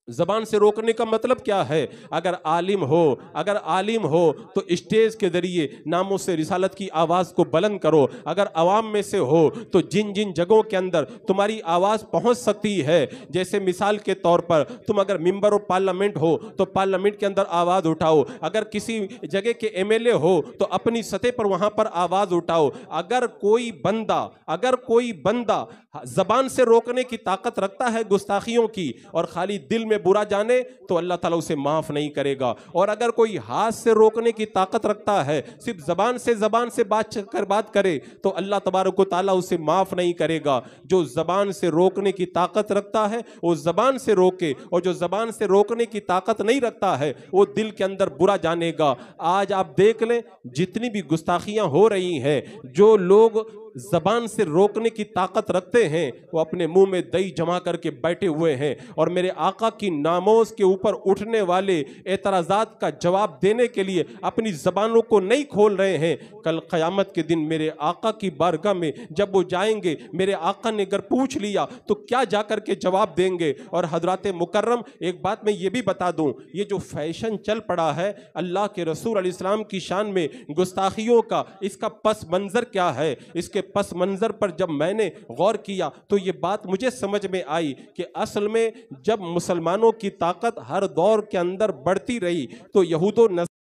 زبان سے روکنے کا مطلب کیا ہے؟ اگر عالم ہو تو اسٹیج کے ذریعے ناموس رسالت کی آواز کو بلند کرو۔ اگر عوام میں سے ہو تو جن جگہوں کے اندر تمہاری آواز پہنچ سکتی ہے، جیسے مثال کے طور پر تم اگر ممبر و پارلیمنٹ ہو تو پارلیمنٹ کے اندر آواز اٹھاؤ، اگر کسی جگہ کے ایم ایل اے ہو تو اپنی سطح پر وہاں پر آواز اٹھاؤ۔ اگر کوئی بندہ زبان سے روکنے کی طاقت رکھتا ہے گستاخیوں کی اور خالی دل میں برا جانے تو اللہ تعالیٰ اسے معاف نہیں کرے گا، اور اگر کوئی ہاتھ سے روکنے کی طاقت رکھتا ہے صرف زبان سے بات کرے تو اللہ تبارک و تعالیٰ اسے معاف نہیں کرے گا۔ جو زبان سے روکنے کی طاقت رکھتا ہے وہ زبان سے روکے، اور جو زبان سے روکنے کی طاقت نہیں رکھتا ہے وہ دل کے اندر برا جانے گا۔ آج آپ دیکھ لیں جتنی بھی گستاخیاں ہو رہی ہیں، جو لوگ زبان سے روکنے کی طاقت رکھتے ہیں وہ اپنے منہ میں دہی جما کر کے بیٹھے ہوئے ہیں اور میرے آقا کی ناموز کے اوپر اٹھنے والے اعتراضات کا جواب دینے کے لیے اپنی زبانوں کو نہیں کھول رہے ہیں۔ کل قیامت کے دن میرے آقا کی بارگاہ میں جب وہ جائیں گے، میرے آقا نے اگر پوچھ لیا تو کیا جا کر کے جواب دیں گے؟ اور حضرات مکرم ایک بات میں یہ بھی بتا دوں، یہ جو فیشن چل پڑا ہے اللہ کے رسول علیہ السلام کی شان میں گستاخیوں کا، اس کا پس منظر کیا ہے؟ اس کے پس منظر پر جب میں نے غور کیا تو یہ بات مجھے سمجھ میں آئی کہ اصل میں جب مسلمانوں کی طاقت ہر دور کے اندر بڑھتی رہی تو یہود و نصارہ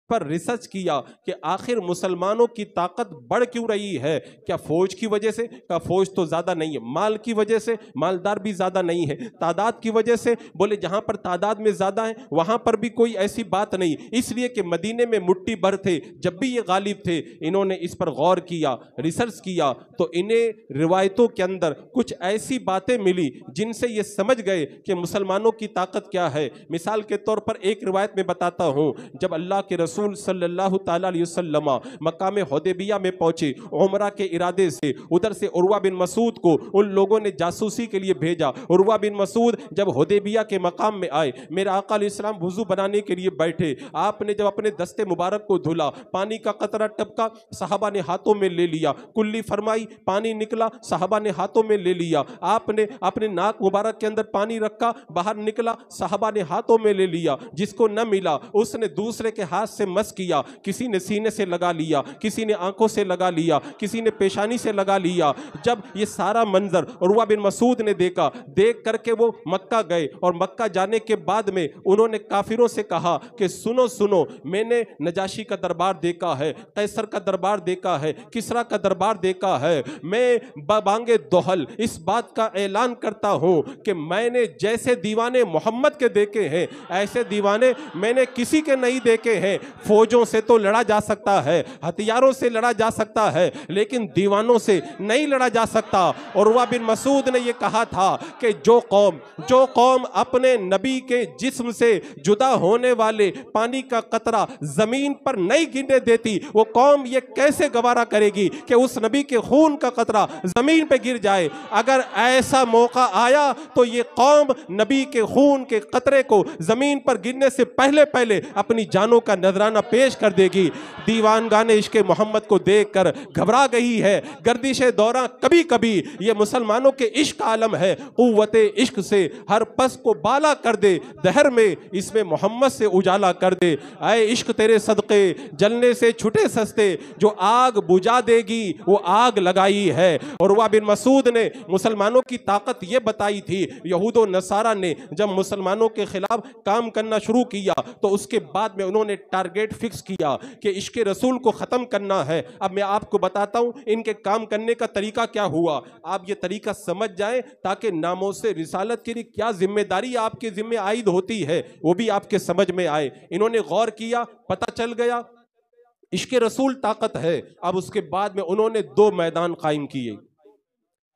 پر ریسرچ کیا کہ آخر مسلمانوں کی طاقت بڑھ کیوں رہی ہے؟ کیا فوج کی وجہ سے؟ کیا فوج تو زیادہ نہیں ہے، مال کی وجہ سے؟ مالدار بھی زیادہ نہیں ہے، تعداد کی وجہ سے؟ بولے جہاں پر تعداد میں زیادہ ہیں وہاں پر بھی کوئی ایسی بات نہیں، اس لیے کہ مدینے میں مٹھی بھر تھے، جب بھی یہ غالب تھے انہوں نے اس پر غور کیا، ریسرچ کیا تو انہیں روایتوں کے اندر کچھ ایسی باتیں ملی جن سے یہ سمجھ گئے کہ مسلمانوں کی طاقت کیا ہے۔ مثال کے طور پر ایک روایت میں بتاتا ہوں، جب اللہ کے رسول صلی اللہ تعالیٰ علیہ وسلم مقام حدیبیہ میں پہنچے عمرہ کے ارادے سے، ادھر سے عروہ بن مسعود کو ان لوگوں نے جاسوسی کے لیے بھیجا۔ عروہ بن مسعود جب حدیبیہ کے مقام میں آئے، میرے آقا علیہ السلام وضو بنانے کے لیے بیٹھے، آپ نے جب اپنے دست مبارک کو دھلا، پانی کا قطرہ ٹپکا، صحابہ نے ہاتھوں میں لے لیا، کلی فرمائی، پانی نکلا، صحابہ نے ہاتھوں میں لے لیا، آپ نے اپنے ناک مبارک کے اندر پانی رکھا، باہر نکلا، صحابہ نے ہاتھوں میں لے لیا، جس کو نہ ملا اس نے دوسرے کے ہاتھ سے مس کیا، کسی نے سینے سے لگا لیا، کسی نے آنکھوں سے لگا لیا، کسی نے پیشانی سے لگا لیا۔ جب یہ سارا منظر عروہ بن مسعود نے دیکھا، دیکھ کر کے وہ مکہ گئے، اور مکہ جانے کے بعد میں انہوں نے کافروں سے کہا کہ سنو سنو، میں نے نجاشی کا دربار دیکھا ہے، قیصر کا دربار دیکھا ہے، کسریٰ کا دربار دیکھا ہے، میں بانگ دہل اس بات کا اعلان کرتا ہوں کہ میں نے جیسے دیوانے محمد کے دیکھے ہیں ایسے دیوانے میں نے کسی کے نہیں دیکھے ہیں۔ فوجوں سے تو لڑا جا سکتا ہے، ہتھیاروں سے لڑا جا سکتا ہے، لیکن دیوانوں سے نہیں لڑا جا سکتا۔ عروہ بن مسعود نے یہ کہا تھا کہ جو قوم اپنے نبی کے جسم سے جدا ہونے والے پانی کا قطرہ زمین پر نہیں گرنے دیتی، وہ قوم یہ کیسے گوارا کرے گی کہ اس نبی کے خون کا قطرہ زمین پہ گر جائے؟ اگر ایسا موقع آیا تو یہ قوم نبی کے خون کے قطرے کو زمین پر گرنے سے پہلے اپنی جانوں کا نذرانہ پیش کر دے گی۔ دیوانگان عشق محمد کو دیکھ کر گھبرا گئی ہے۔ گردش دورہ کبھی کبھی یہ مسلمانوں کے عشق عالم ہے، قوت عشق سے ہر پس کو بالا کر دے، دہر میں اس میں محمد سے اجالا کر دے۔ اے عشق تیرے صدقے جلنے سے چھٹے سستے، جو آگ بجھا دے گی وہ آگ لگائی ہے۔ عروہ بن مسعود نے مسلمانوں کی طاقت یہ بتائی تھی۔ یہود و نصارہ نے جب مسلمانوں کے خلاف کام کرنا شروع کیا تو اس کے بعد میں انہوں نے ٹارگیٹ فکس کیا کہ عشق رسول کو ختم کرنا ہے۔ اب میں آپ کو بتاتا ہوں ان کے کام کرنے کا طریقہ کیا ہوا، آپ یہ طریقہ سمجھ جائیں تاکہ ناموس رسالت کے لیے کیا ذمہ داری آپ کے ذمہ عائد ہوتی ہے وہ بھی آپ کے سمجھ میں آئے۔ انہوں نے غور کیا، پتہ چل گیا عشق رسول طاقت ہے۔ اب اس کے بعد میں انہوں نے دو میدان قائم کیے،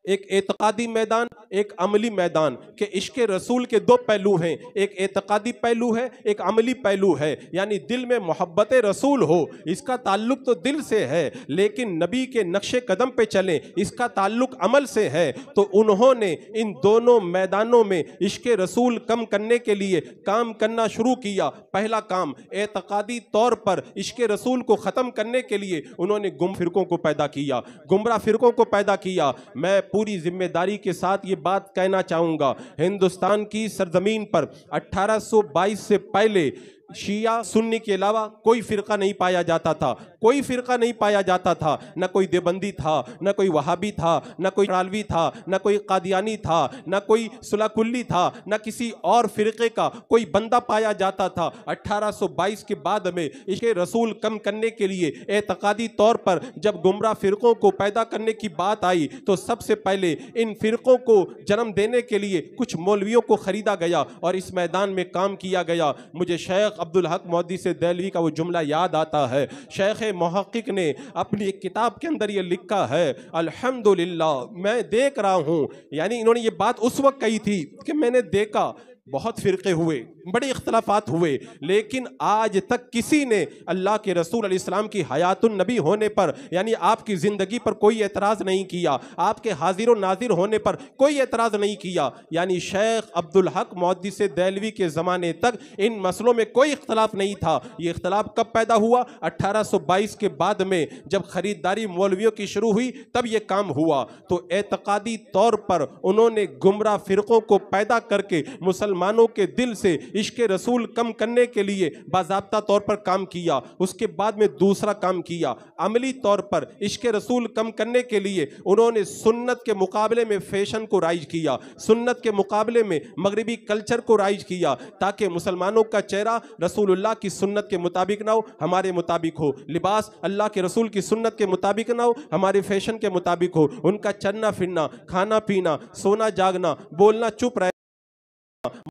ایک اعتقادی میدان، ایک عملی میدان، کہ عشق رسول کے دو پہلو ہیں، ایک اعتقادی پہلو ہے، ایک عملی پہلو ہے، یعنی دل میں محبت رسول ہو، اس کا تعلق تو دل سے ہے، لیکن نبی کے نقش قدم پہ چلیں، اس کا تعلق عمل سے ہے۔ تو انہوں نے ان دونوں میدانوں میں عشق رسول کم کرنے کے لیے کام کرنا شروع کیا۔ پہلا کام اعتقادی طور پر عشق رسول کو ختم کرنے کے لیے انہوں نے گم فرقوں کو پیدا کیا، گمراہ فرقوں کو پیدا کیا۔ میں پوری ذمہ داری کے ساتھ یہ بات کہنا چاہوں گا، ہندوستان کی سرزمین پر 1822 سے پہلے شیعہ سنی کے علاوہ کوئی فرقہ نہیں پایا جاتا تھا، کوئی فرقہ نہیں پایا جاتا تھا، نہ کوئی دیوبندی تھا، نہ کوئی وہابی تھا، نہ کوئی رالوی تھا، نہ کوئی قادیانی تھا، نہ کوئی صلح کلی تھا، نہ کسی اور فرقے کا کوئی بندہ پایا جاتا تھا۔ 1822 کے بعد میں عشق رسول کم کرنے کے لیے اعتقادی طور پر جب گمراہ فرقوں کو پیدا کرنے کی بات آئی تو سب سے پہلے ان فرقوں کو جنم دینے کے لیے کچھ مولویوں کو خریدا گیا اور اس میدان میں کام کیا گیا۔ مجھے شیخ عبدالحق محدث دہلوی کا وہ جملہ یاد آتا ہے، شیخ محقق نے اپنی ایک کتاب کے اندر یہ لکھا ہے، الحمدللہ میں دیکھ رہا ہوں، یعنی انہوں نے یہ بات اس وقت کہی تھی کہ میں نے دیکھا بہت فرقے ہوئے، بڑے اختلافات ہوئے، لیکن آج تک کسی نے اللہ کے رسول علیہ السلام کی حیات النبی ہونے پر، یعنی آپ کی زندگی پر کوئی اعتراض نہیں کیا، آپ کے حاضر و ناظر ہونے پر کوئی اعتراض نہیں کیا۔ یعنی شیخ عبدالحق محدث دہلوی کے زمانے تک ان مسئلوں میں کوئی اختلاف نہیں تھا۔ یہ اختلاف کب پیدا ہوا؟ 1822 کے بعد میں جب خریداری مولویوں کی شروع ہوئی تب یہ کام ہوا۔ تو اعتقادی طور پر انہوں نے گمراہ فرقوں کو پیدا کر کے مسلمانوں کے دل سے عشق رسول کم کرنے کے لیے باضابطہ طور پر کام کیا۔ اس کے بعد میں دوسرا کام کیا، عملی طور پر عشق رسول کم کرنے کے لیے انہوں نے سنت کے مقابلے میں فیشن کو رائج کیا، سنت کے مقابلے میں مغربی کلچر کو رائج کیا، تاکہ مسلمانوں کا چہرہ رسول اللہ کی سنت کے مطابق نہ ہو، ہمارے مطابق ہو، لباس اللہ کے رسول کی سنت کے مطابق نہ ہو، ہمارے فیشن کے مطابق ہو، ان کا چلنا پھرنا، کھانا پینا، سونا جاگنا، بولنا چپ رہے،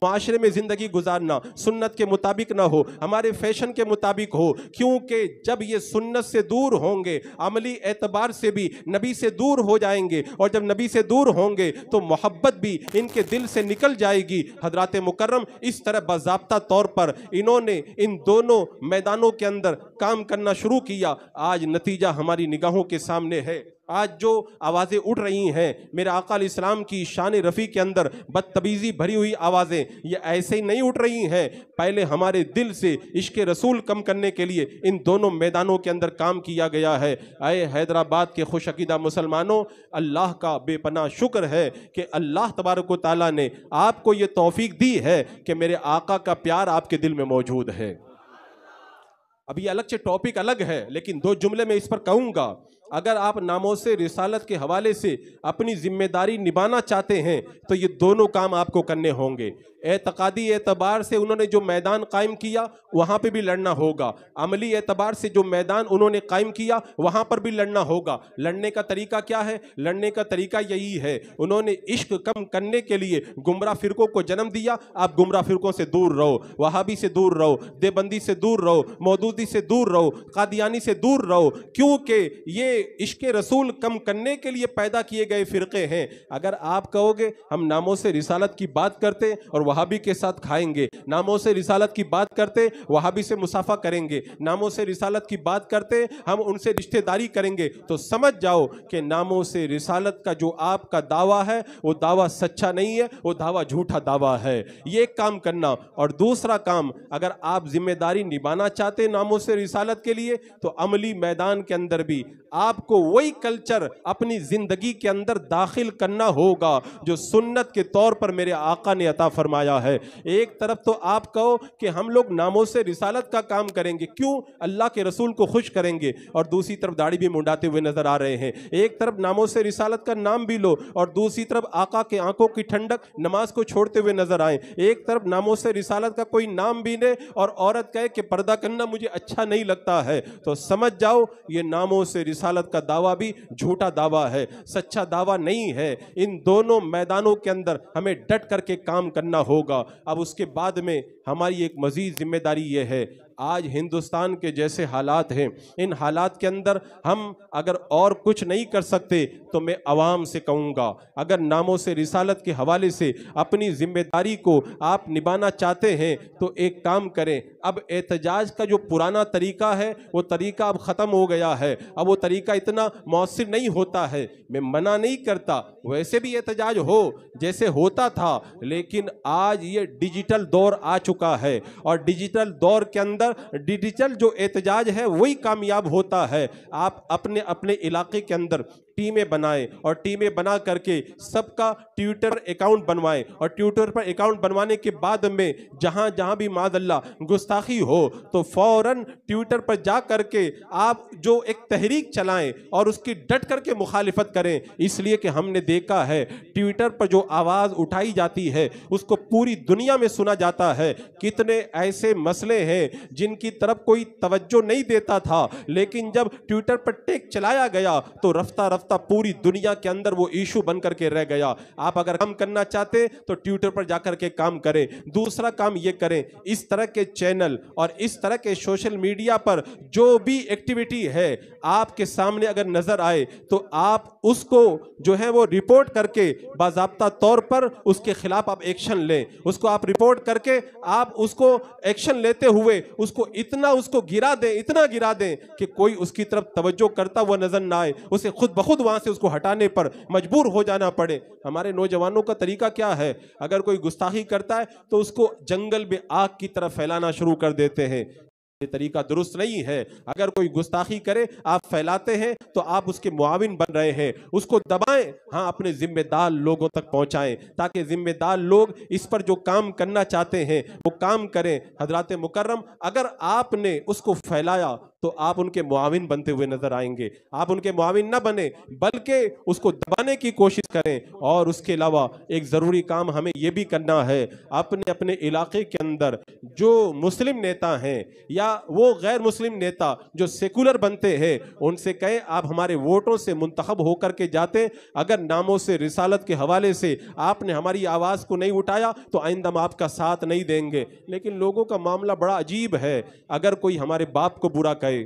معاشرے میں زندگی گزارنا سنت کے مطابق نہ ہو، ہمارے فیشن کے مطابق ہو۔ کیونکہ جب یہ سنت سے دور ہوں گے، عملی اعتبار سے بھی نبی سے دور ہو جائیں گے، اور جب نبی سے دور ہوں گے تو محبت بھی ان کے دل سے نکل جائے گی۔ حضرات مکرم اس طرح باضابطہ طور پر انہوں نے ان دونوں میدانوں کے اندر کام کرنا شروع کیا۔ آج نتیجہ ہماری نگاہوں کے سامنے ہے۔ آج جو آوازیں اٹھ رہی ہیں میرے آقا علیہ السلام کی شان رفیع کے اندر بدتمیزی بھری ہوئی آوازیں، یہ ایسے ہی نہیں اٹھ رہی ہیں۔ پہلے ہمارے دل سے عشق رسول کم کرنے کے لیے ان دونوں میدانوں کے اندر کام کیا گیا ہے۔ اے حیدرآباد کے خوش عقیدہ مسلمانوں، اللہ کا بے پناہ شکر ہے کہ اللہ تبارک و تعالیٰ نے آپ کو یہ توفیق دی ہے کہ میرے آقا کا پیار آپ کے دل میں موجود ہے۔ اب یہ الگ سے ٹاپک الگ ہے، لیکن دو جملے میں اس پر کہوں گا۔ اگر آپ ناموس رسالت کے حوالے سے اپنی ذمہ داری نبھانا چاہتے ہیں تو یہ دونوں کام آپ کو کرنے ہوں گے۔ اعتقادی اعتبار سے انہوں نے جو میدان قائم کیا وہاں پہ بھی لڑنا ہوگا، عملی اعتبار سے جو میدان انہوں نے قائم کیا وہاں پر بھی لڑنا ہوگا۔ لڑنے کا طریقہ کیا ہے؟ لڑنے کا طریقہ یہی ہے، انہوں نے عشق کم کرنے کے لیے گمراہ فرقوں کو جنم دیا۔ آپ گمراہ فرقوں سے دور رہو، وہابی سے دور رہو، دیوبندی سے دور رہو، مودودی سے دور رہو، قادیانی سے دور رہو، کیونکہ یہ عشق رسول کم کرنے کے لیے پیدا کیے گئے فرقے ہیں۔ اگر آپ کہو گے ہم ناموس رسالت کی بات کرتے اور وہابی کے ساتھ کھائیں گے، ناموس رسالت کی بات کرتے وہابی سے مصافحہ کریں گے، ناموس رسالت کی بات کرتے ہم ان سے رشتہ داری کریں گے، تو سمجھ جاؤ کہ ناموس رسالت کا جو آپ کا دعویٰ ہے وہ دعویٰ سچا نہیں ہے، وہ دعویٰ جھوٹا دعویٰ ہے۔ یہ کام کرنا، اور دوسرا کام، اگر آپ ذمہ داری نبھانا چاہتے ناموس رسالت کے لیے تو عملی میدان کے اندر بھی آپ کو وہی کلچر اپنی زندگی کے اندر داخل کرنا ہوگا جو سنت کے طور پر میرے آقا نے عطا فرمایا ہے۔ ایک طرف تو آپ کہو کہ ہم لوگ ناموس رسالت کا کام کریں گے، کیوں؟ اللہ کے رسول کو خوش کریں گے، اور دوسری طرف داڑھی بھی منڈاتے ہوئے نظر آ رہے ہیں۔ ایک طرف ناموس رسالت کا نام بھی لو اور دوسری طرف آقا کے آنکھوں کی ٹھنڈک نماز کو چھوڑتے ہوئے نظر آئیں۔ ایک طرف ناموس رسالت کا کوئی نام بھی لے اور عورت کہے کہ پردہ کرنا مجھے اچھا نہیں لگتا ہے، تو سمجھ جاؤ یہ ناموس رسالت کا دعویٰ بھی جھوٹا دعویٰ ہے، سچا دعویٰ نہیں ہے۔ ان دونوں میدانوں کے اندر ہمیں ڈٹ کر کے کام کرنا ہوگا۔ اب اس کے بعد میں ہماری ایک مزید ذمہ داری یہ ہے، آج ہندوستان کے جیسے حالات ہیں، ان حالات کے اندر ہم اگر اور کچھ نہیں کر سکتے تو میں عوام سے کہوں گا، اگر ناموس رسالت کے حوالے سے اپنی ذمہ داری کو آپ نبھانا چاہتے ہیں تو ایک کام کریں۔ اب احتجاج کا جو پرانا طریقہ ہے وہ طریقہ اب ختم ہو گیا ہے، اب وہ طریقہ اتنا مؤثر نہیں ہوتا ہے۔ میں منع نہیں کرتا، ویسے بھی احتجاج ہو جیسے ہوتا تھا، لیکن آج یہ ڈیجیٹل دور آ چکا ہے، اور ڈیجیٹل دور کے اندر ڈیجیٹل جو احتجاج ہے وہی کامیاب ہوتا ہے۔ آپ اپنے اپنے علاقے کے اندر ٹیمیں بنائیں، اور ٹیمیں بنا کر کے سب کا ٹویٹر اکاؤنٹ بنوائیں، اور ٹویٹر پر اکاؤنٹ بنوانے کے بعد میں جہاں جہاں بھی معاذ اللہ گستاخی ہو تو فوراً ٹویٹر پر جا کر کے آپ جو ایک تحریک چلائیں اور اس کی ڈٹ کر کے مخالفت کریں، اس لیے کہ ہم نے دیکھا ہے ٹویٹر پر جو آواز اٹھائی جاتی ہے اس کو پوری دنیا میں سنا جاتا ہے۔ کتنے ایسے مسئلے ہیں جن کی طرف کوئی توجہ نہیں دیتا تھا، لیکن جب ٹویٹر پر ٹیک چلایا گیا تو رفتہ رفتہ باضابطہ پوری دنیا کے اندر وہ ایشو بن کر کے رہ گیا۔ آپ اگر کام کرنا چاہتے تو ٹویٹر پر جا کر کے کام کریں۔ دوسرا کام یہ کریں، اس طرح کے چینل اور اس طرح کے سوشل میڈیا پر جو بھی ایکٹیویٹی ہے آپ کے سامنے اگر نظر آئے تو آپ اس کو جو ہے وہ رپورٹ کر کے باضابطہ طور پر اس کے خلاف آپ ایکشن لیں۔ اس کو آپ رپورٹ کر کے آپ اس کو ایکشن لیتے ہوئے اس کو اتنا گرا دیں، اتنا گرا دیں کہ کوئی اس کی طرف توجہ کرتا ہوا نظر نہ آئے، اسے خود بخود وہاں سے اس کو ہٹانے پر مجبور ہو جانا پڑے۔ ہمارے نوجوانوں کا طریقہ کیا ہے؟ اگر کوئی گستاخی کرتا ہے تو اس کو جنگل میں آگ کی طرف پھیلانا شروع کر دیتے ہیں۔ یہ طریقہ درست نہیں ہے۔ اگر کوئی گستاخی کرے آپ پھیلاتے ہیں تو آپ اس کے معاون بن رہے ہیں۔ اس کو دبائیں، ہاں اپنے ذمہ دار لوگوں تک پہنچائیں تاکہ ذمہ دار لوگ اس پر جو کام کرنا چاہتے ہیں وہ کام کریں۔ حضرات مکرم، اگر آپ نے اس کو پھیلایا تو آپ ان کے معاون بنتے ہوئے نظر آئیں گے۔ آپ ان کے معاون نہ بنیں بلکہ اس کو دبانے کی کوشش کریں۔ اور اس کے علاوہ ایک ضروری کام ہمیں یہ بھی کرنا ہے، اپنے علاقے کے اندر جو مسلم نیتا ہیں یا وہ غیر مسلم نیتا جو سیکولر بنتے ہیں ان سے کہیں آپ ہمارے ووٹوں سے منتخب ہو کر کے جاتے، اگر ناموں سے رسالت کے حوالے سے آپ نے ہماری آواز کو نہیں اٹھایا تو آئندہ ہم آپ کا ساتھ نہیں دیں گے۔ لیکن لوگوں کا معاملہ بڑا عجیب ہے، اگر کوئی ہمارے باپ کو برا کہے،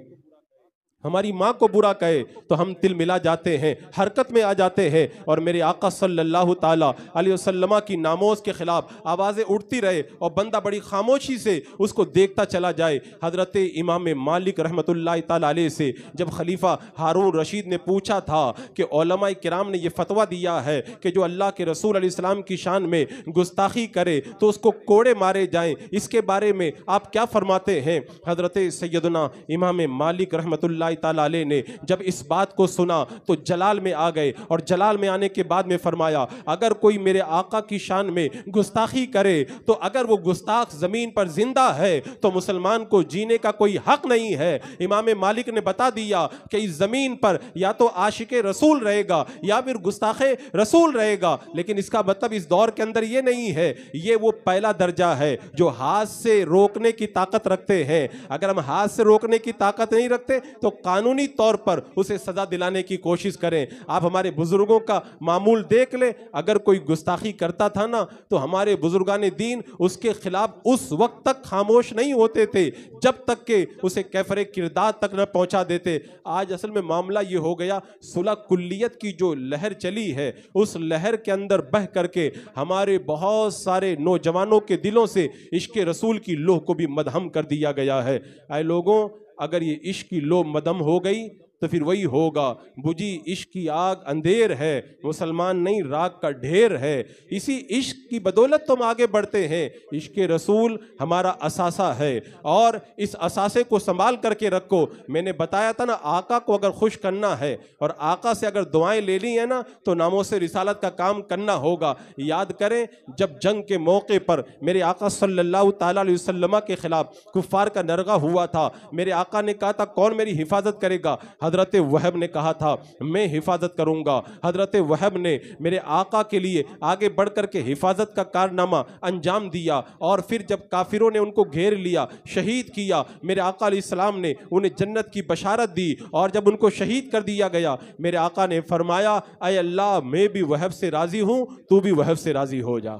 ہماری ماں کو برا کہے تو ہم تل ملا جاتے ہیں، حرکت میں آ جاتے ہیں، اور میرے آقا صلی اللہ تعالی علیہ وسلم کی ناموز کے خلاف آوازیں اٹھتی رہے اور بندہ بڑی خاموشی سے اس کو دیکھتا چلا جائے۔ حضرت امام مالک رحمت اللہ تعالی علیہ سے جب خلیفہ ہارون رشید نے پوچھا تھا کہ علماء کرام نے یہ فتویٰ دیا ہے کہ جو اللہ کے رسول علیہ السلام کی شان میں گستاخی کرے تو اس کو کوڑے مارے جائیں، اس کے بارے میں آپ کیا فرماتے ہیں؟ حضرت سیدنا امام مالک رحمت اللہ تعالیٰ علیہ نے جب اس بات کو سنا تو جلال میں آ گئے، اور جلال میں آنے کے بعد میں فرمایا اگر کوئی میرے آقا کی شان میں گستاخی کرے تو اگر وہ گستاخ زمین پر زندہ ہے تو مسلمان کو جینے کا کوئی حق نہیں ہے۔ امام مالک نے بتا دیا کہ اس زمین پر یا تو عاشق رسول رہے گا یا پھر گستاخ رسول رہے گا، لیکن اس کا مطلب اس دور کے اندر یہ نہیں ہے۔ یہ وہ پہلا درجہ ہے جو ہاتھ سے روکنے کی طاقت رکھتے ہیں۔ اگر ہم ہاتھ سے روکنے کی طاقت نہیں رکھتے تو قانونی طور پر اسے سزا دلانے کی کوشش کریں۔ آپ ہمارے بزرگوں کا معمول دیکھ لیں، اگر کوئی گستاخی کرتا تھا نا تو ہمارے بزرگان دین اس کے خلاف اس وقت تک خاموش نہیں ہوتے تھے جب تک کہ اسے کیفر کردار تک نہ پہنچا دیتے۔ آج اصل میں معاملہ یہ ہو گیا، صلح کلیت کی جو لہر چلی ہے اس لہر کے اندر بہ کر کے ہمارے بہت سارے نوجوانوں کے دلوں سے عشق رسول کی لوہ کو بھی مدھم کر دیا گیا ہے۔ اے لوگوں، اگر یہ عشق کی لو مدم ہو گئی تو پھر وہی ہوگا، بجھی عشق کی آگ اندھیر ہے، مسلمان نہیں راگ کا ڈھیر ہے۔ اسی عشق کی بدولت تم آگے بڑھتے ہیں۔ عشق رسول ہمارا اثاثہ ہے اور اس اثاثے کو سنبھال کر کے رکھو۔ میں نے بتایا تھا نا، آقا کو اگر خوش کرنا ہے اور آقا سے اگر دعائیں لینی ہے نا تو ناموں سے رسالت کا کام کرنا ہوگا۔ یاد کریں جب جنگ کے موقع پر میرے آقا صلی اللہ تعالی علیہ وسلم کے خلاف کفار کا نرغہ ہوا تھا، میرے آقا نے کہا تھا کون میری حفاظت کرے گا؟ حضرت وہب نے کہا تھا میں حفاظت کروں گا۔ حضرت وہب نے میرے آقا کے لیے آگے بڑھ کر کے حفاظت کا کارنامہ انجام دیا، اور پھر جب کافروں نے ان کو گھیر لیا، شہید کیا، میرے آقا علیہ السلام نے انہیں جنت کی بشارت دی، اور جب ان کو شہید کر دیا گیا میرے آقا نے فرمایا اے اللہ میں بھی وہب سے راضی ہوں، تو بھی وہب سے راضی ہو جا۔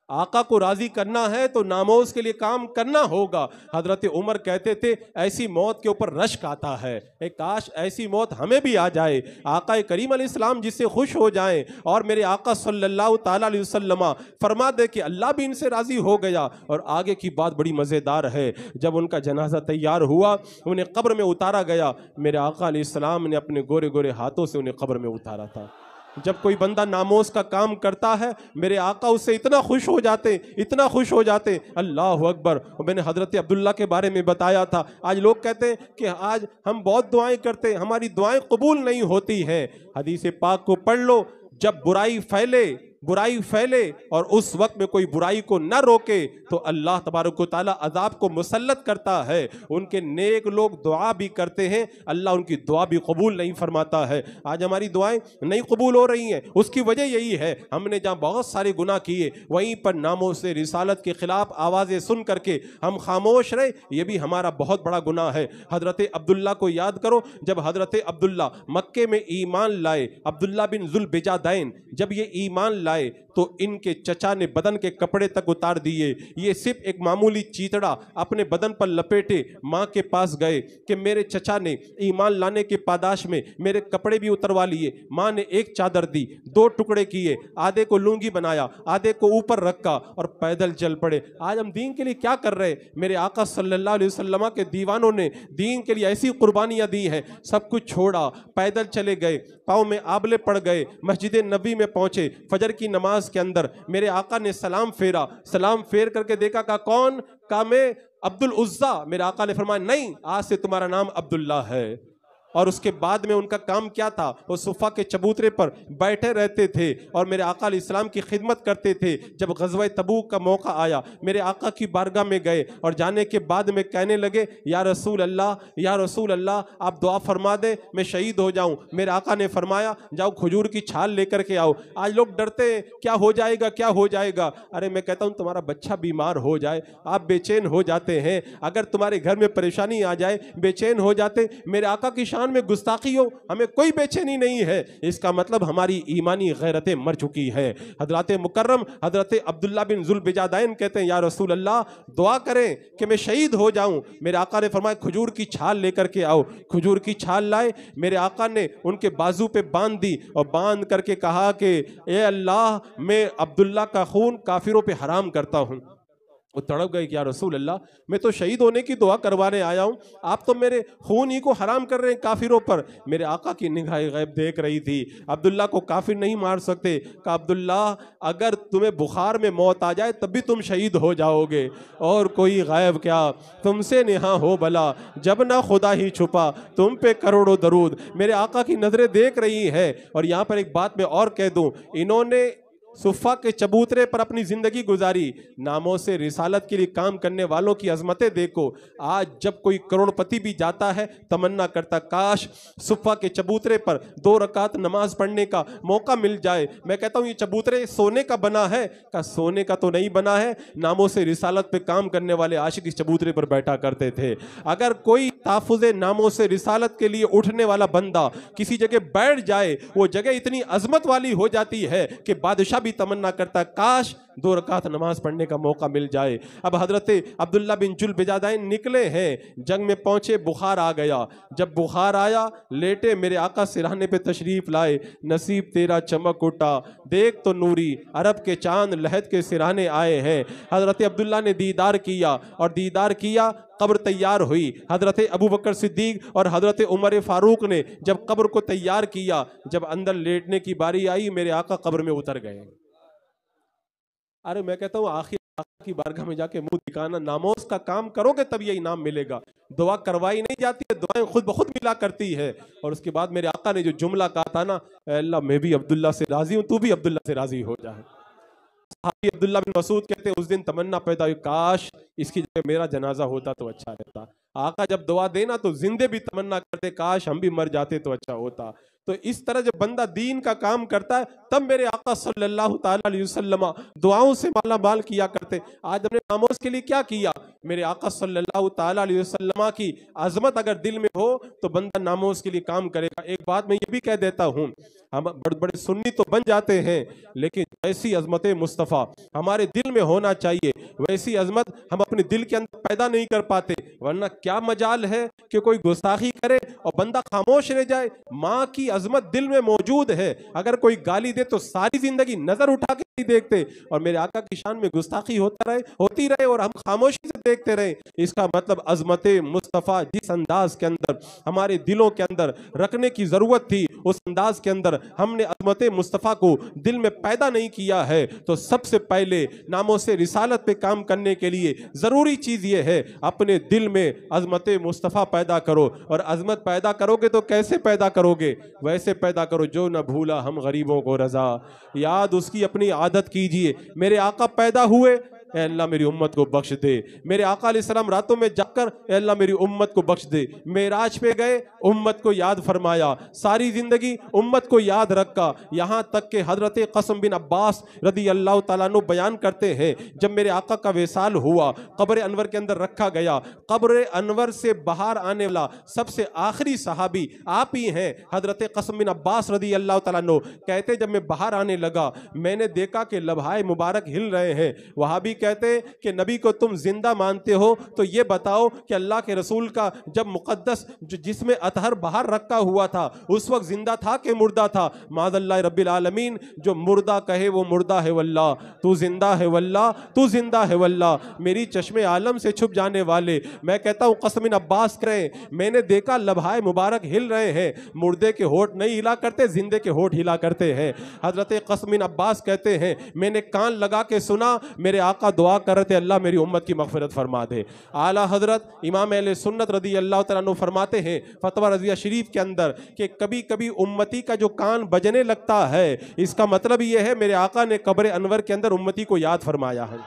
آقا کو راضی کرنا ہے تو ناموز کے لیے کام کرنا ہوگا۔ حضرت عمر کہتے تھے ایسی موت کے اوپر رشک آتا ہے، اے کاش ایسی موت ہمیں بھی آ جائے، آقا کریم علیہ السلام جس سے خوش ہو جائیں، اور میرے آقا صلی اللہ تعالی علیہ وسلم فرما دے کہ اللہ بھی ان سے راضی ہو گیا۔ اور آگے کی بات بڑی مزیدار ہے، جب ان کا جنازہ تیار ہوا انہیں قبر میں اتارا گیا، میرے آقا علیہ السلام نے اپنے گورے گورے ہاتھوں سے انہیں قبر میں اتارا تھا۔ جب کوئی بندہ ناموز کا کام کرتا ہے میرے آقا اس سے اتنا خوش ہو جاتے، اتنا خوش ہو جاتے، اللہ اکبر۔ اور میں نے حضرت عبداللہ کے بارے میں بتایا تھا، آج لوگ کہتے ہیں کہ آج ہم بہت دعائیں کرتے ہیں، ہماری دعائیں قبول نہیں ہوتی ہیں۔ حدیث پاک کو پڑھ لو، جب برائی پھیلے برائی پھیلے اور اس وقت میں کوئی برائی کو نہ روکے تو اللہ تبارک و تعالیٰ عذاب کو مسلط کرتا ہے۔ ان کے نیک لوگ دعا بھی کرتے ہیں، اللہ ان کی دعا بھی قبول نہیں فرماتا ہے۔ آج ہماری دعائیں نہیں قبول ہو رہی ہیں، اس کی وجہ یہی ہے ہم نے جہاں بہت سارے گناہ کیے وہیں پر ناموس رسالت کے خلاف آوازیں سن کر کے ہم خاموش رہے، یہ بھی ہمارا بہت بڑا گناہ ہے۔ حضرت عبداللہ کو یاد کرو، جب حضرت عبداللہ مکے میں ایمان لائے، عبداللہ بن ذوالبجادین جب یہ ایمان لائے تو ان کے چچا نے بدن کے کپڑے تک اتار دیے۔ یہ صرف ایک معمولی چیتڑا اپنے بدن پر لپیٹے ماں کے پاس گئے کہ میرے چچا نے ایمان لانے کے پاداش میں میرے کپڑے بھی اتروا لیے۔ ماں نے ایک چادر دی، دو ٹکڑے کیے، آدھے کو لونگی بنایا، آدھے کو اوپر رکھا اور پیدل چل پڑے۔ آج ہم دین کے لیے کیا کر رہے؟ میرے آقا صلی اللہ علیہ وسلم کے دیوانوں نے دین کے لیے ایسی قربانیاں دی ہیں، سب کچھ چھوڑا، پیدل چلے گئے، پاؤں میں آبلے پڑ گئے، مسجد نبی میں پہنچے، فجر کی نماز کے اندر میرے آقا نے سلام پھیرا، سلام پھیر کر کے دیکھا، کہا کون؟ کہا میں عبد العزیٰ۔ میرے آقا نے فرمایا نہیں، آج سے تمہارا نام عبداللہ ہے۔ اور اس کے بعد میں ان کا کام کیا تھا؟ وہ صفا کے چبوترے پر بیٹھے رہتے تھے اور میرے آقا علیہ السلام کی خدمت کرتے تھے۔ جب غزوہ تبوک کا موقع آیا، میرے آقا کی بارگاہ میں گئے اور جانے کے بعد میں کہنے لگے، یا رسول اللہ، یا رسول اللہ، آپ دعا فرما دیں میں شہید ہو جاؤں۔ میرے آقا نے فرمایا جاؤ کھجور کی چھال لے کر کے آؤ۔ آج لوگ ڈرتے ہیں کیا ہو جائے گا، کیا ہو جائے گا۔ ارے میں کہتا ہوں تمہارا بچہ بیمار ہو جائے آپ بے چین ہو جاتے ہیں، اگر تمہارے گھر میں پریشانی آ جائے بے چین ہو جاتے۔ میرے آقا کی شان میں گستاخی ہو، ہمیں کوئی بے چینی نہیں ہے، اس کا مطلب ہماری ایمانی غیرتیں مر چکی ہے۔ حضرات مکرم حضرت عبداللہ بن ذوالبجادین کہتے ہیں یا رسول اللہ دعا کریں کہ میں شہید ہو جاؤں۔ میرے آقا نے فرمایا کھجور کی چھال لے کر کے آؤ۔ کھجور کی چھال لائے، میرے آقا نے ان کے بازو پہ باندھ دی اور باندھ کر کے کہا کہ اے اللہ میں عبداللہ کا خون کافروں پہ حرام کرتا ہوں۔ وہ تڑپ گئے کہ یا رسول اللہ میں تو شہید ہونے کی دعا کروانے آیا ہوں، آپ تو میرے خون ہی کو حرام کر رہے ہیں کافروں پر۔ میرے آقا کی نگاہ غیب دیکھ رہی تھی، عبداللہ کو کافر نہیں مار سکتے۔ کہا عبداللہ اگر تمہیں بخار میں موت آ جائے تب بھی تم شہید ہو جاؤ گے، اور کوئی غیب کیا تم سے نہاں ہو بلا، جب نہ خدا ہی چھپا تم پہ کروڑوں درود۔ میرے آقا کی نظریں دیکھ رہی ہے۔ اور یہاں پر ایک بات میں اور کہہ دوں، انہوں نے صفا کے چبوترے پر اپنی زندگی گزاری۔ ناموس رسالت کے لیے کام کرنے والوں کی عظمتیں دیکھو۔ آج جب کوئی کروڑ پتی بھی جاتا ہے تمنا کرتا کاش صفا کے چبوترے پر 2 رکعت نماز پڑھنے کا موقع مل جائے۔ میں کہتا ہوں یہ چبوترے سونے کا بنا ہے؟ کہ سونے کا تو نہیں بنا ہے، ناموس رسالت پہ کام کرنے والے عاشق اس چبوترے پر بیٹھا کرتے تھے۔ اگر کوئی تحفظ ناموس رسالت کے لیے اٹھنے والا بندہ کسی جگہ بیٹھ جائے، وہ جگہ اتنی عظمت والی ہو جاتی ہے کہ بادشاہ بھی تمنا کرتا ہے کاش 2 رکعت نماز پڑھنے کا موقع مل جائے۔ اب حضرت عبداللہ بن ذوالبجادین نکلے ہیں، جنگ میں پہنچے، بخار آ گیا۔ جب بخار آیا لیٹے، میرے آقا سرہانے پہ تشریف لائے، نصیب تیرا چمک اٹھا دیکھ تو نوری، عرب کے چاند لہد کے سرہانے آئے ہیں۔ حضرت عبداللہ نے دیدار کیا اور دیدار کیا، قبر تیار ہوئی۔ حضرت ابوبکر صدیق اور حضرت عمر فاروق نے جب قبر کو تیار کیا، جب اندر لیٹنے کی باری آئی میرے آقا قبر میں اتر گئے۔ ارے میں کہتا ہوں آخر آقا کی بارگاہ میں جا کے منہ دکھانا، ناموس کا کام کرو گے تب یہ انعام ملے گا۔ دعا کروائی نہیں جاتی ہے، دعائیں خود بخود ملا کرتی ہے۔ اور اس کے بعد میرے آقا نے جو جملہ کہا تھا نا، اے اللہ میں بھی عبداللہ سے راضی ہوں، تو بھی عبداللہ سے راضی ہو جائے۔ صحابی عبداللہ بن مسعود کہتے ہیں اس دن تمنا پیدا ہوئی کاش اس کی جگہ میرا جنازہ ہوتا تو اچھا رہتا۔ آقا جب دعا دینا تو زندے بھی تمنا کرتے کاش ہم بھی مر جاتے تو اچھا ہوتا۔ تو اس طرح جب بندہ دین کا کام کرتا ہے تب میرے آقا صلی اللہ تعالیٰ علیہ وسلم دعاؤں سے مالا مال کیا کرتے۔ آج ہم نے ناموس کے لیے کیا کیا؟ میرے آقا صلی اللہ تعالیٰ علیہ وسلم کی عظمت اگر دل میں ہو تو بندہ ناموس کے لیے کام کرے گا۔ ایک بات میں یہ بھی کہہ دیتا ہوں، ہم بڑے بڑے سنی تو بن جاتے ہیں لیکن ایسی عظمت مصطفیٰ ہمارے دل میں ہونا چاہیے، ویسی عظمت ہم اپنے دل کے اندر پیدا نہیں کر پاتے۔ ورنہ کیا مجال ہے کہ کوئی گستاخی کرے اور بندہ خاموش رہ جائے؟ ماں کی عظمت دل میں موجود ہے، اگر کوئی گالی دے تو ساری زندگی نظر اٹھا کے نہیں دیکھتے، اور میرے آقا کی شان میں گستاخی ہوتی رہے اور ہم خاموشی سے دیکھتے رہے۔ اس کا مطلب عظمت مصطفیٰ جس انداز کے اندر ہمارے دلوں کے اندر رکھنے کی ضرورت تھی اس انداز کے اندر ہم نے عظمت مصطفیٰ کو دل میں پیدا نہیں کیا ہے تو سب سے پہلے ناموس رسالت پہ کام کرنے کے لیے ضروری چیز یہ ہے اپنے دل میں عظمت مصطفیٰ پیدا کرو. اور عظمت پیدا کرو گے تو کیسے پیدا کرو گے؟ ویسے پیدا کرو جو نہ بھولا ہم غریبوں کو رضا. یاد اس کی اپنی عادت کیجئے. میرے آقا پیدا ہوئے، اے اللہ میری امت کو بخش دے. میرے آقا علیہ السلام راتوں میں جا کر اے اللہ میری امت کو بخش دے. معراج پہ گئے، امت کو یاد فرمایا، ساری زندگی امت کو یاد رکھا. یہاں تک کہ حضرت قاسم بن عباس رضی اللہ تعالیٰ عنہ بیان کرتے ہیں جب میرے آقا کا وصال ہوا، قبر انور کے اندر رکھا گیا. قبر انور سے باہر آنے والا سب سے آخری صحابی آپ ہی ہیں حضرت قاسم بن عباس رضی اللہ تعالیٰ عنہ. کہتے جب میں باہر آنے لگا میں نے دیکھا کہ لبھائے مبارک ہل رہے ہیں. وہابی کہتے کہ نبی کو تم زندہ مانتے ہو تو یہ بتاؤ کہ اللہ کے رسول کا جب مقدس جس میں اطہر باہر رکھا ہوا تھا اس وقت زندہ تھا کہ مردہ تھا؟ معاذ اللہ رب العالمین، جو مردہ کہے وہ مردہ ہے واللہ، تو زندہ ہے واللہ، تو زندہ ہے واللہ. میری چشم عالم سے چھپ جانے والے، میں کہتا ہوں قاسم بن عباس کریں میں نے دیکھا لبھائے مبارک ہل رہے ہیں. مردے کے ہونٹ نہیں ہلا کرتے، زندے کے ہونٹ ہلا کرتے ہیں. حضرت قاسم بن عباس کہتے ہیں میں نے کان لگا کے سنا میرے آقا دعا کر رہے تھے اللہ میری امت کی مغفرت فرما دے. اعلیٰ حضرت امام اہل سنت رضی اللہ تعالیٰ عنہ فرماتے ہیں فتویٰ رضیہ شریف کے اندر کہ کبھی کبھی امتی کا جو کان بجنے لگتا ہے اس کا مطلب یہ ہے میرے آقا نے قبر انور کے اندر امتی کو یاد فرمایا ہے.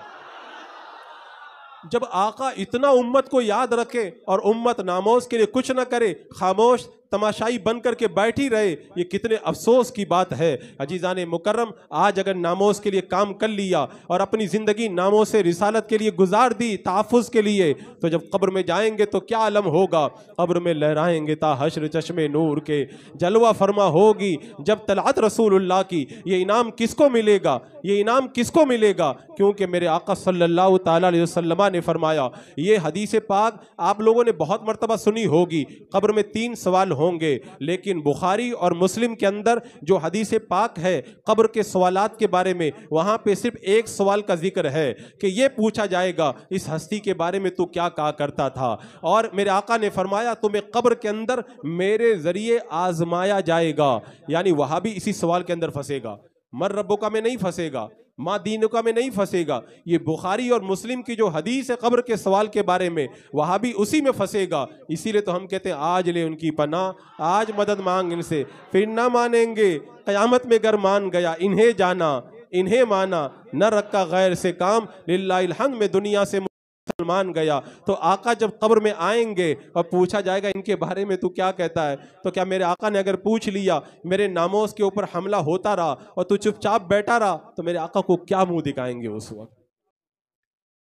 جب آقا اتنا امت کو یاد رکھے اور امت ناموس کے لیے کچھ نہ کرے، خاموش تماشائی بن کر کے بیٹھی رہے، یہ کتنے افسوس کی بات ہے. عزیزان مکرم، آج اگر ناموس کے لیے کام کر لیا اور اپنی زندگی ناموس رسالت کے لیے گزار دی، تحفظ کے لیے، تو جب قبر میں جائیں گے تو کیا علم ہوگا؟ قبر میں لہرائیں گے تا حشر چشمے نور کے، جلوہ فرما ہوگی جب طلعت رسول اللہ کی. یہ انعام کس کو ملے گا؟ یہ انعام کس کو ملے گا؟ کیونکہ میرے آقا صلی اللہ تعالیٰ علیہ وسلم نے فرمایا، یہ حدیث پاک آپ لوگوں نے بہت مرتبہ سنی ہوگی، قبر میں 3 سوال ہوں گے، لیکن بخاری اور مسلم کے اندر جو حدیث پاک ہے قبر کے سوالات کے بارے میں، وہاں پہ صرف ایک سوال کا ذکر ہے کہ یہ پوچھا جائے گا اس ہستی کے بارے میں تو کیا کہا کرتا تھا. اور میرے آقا نے فرمایا تمہیں قبر کے اندر میرے ذریعے آزمایا جائے گا. یعنی وہاں بھی اسی سوال کے اندر پھنسے گا، مر ربکا میں نہیں پھنسے گا، ماں دینکا میں نہیں پھنسے گا. یہ بخاری اور مسلم کی جو حدیث ہے قبر کے سوال کے بارے میں، وہاں بھی اسی میں پھنسے گا. اسی لیے تو ہم کہتے ہیں آج لے ان کی پناہ، آج مدد مانگ ان سے، پھر نہ مانیں گے قیامت میں گر مان گیا. انہیں جانا انہیں مانا، نہ رکھا غیر سے کام، للہ الحمد میں دنیا سے مسلمان گیا. تو آقا جب قبر میں آئیں گے اور پوچھا جائے گا ان کے بارے میں تو کیا کہتا ہے، تو کیا میرے آقا نے اگر پوچھ لیا میرے ناموس کے اوپر حملہ ہوتا رہا اور تو چپ چاپ بیٹھا رہا تو میرے آقا کو کیا منہ دکھائیں گے اس وقت؟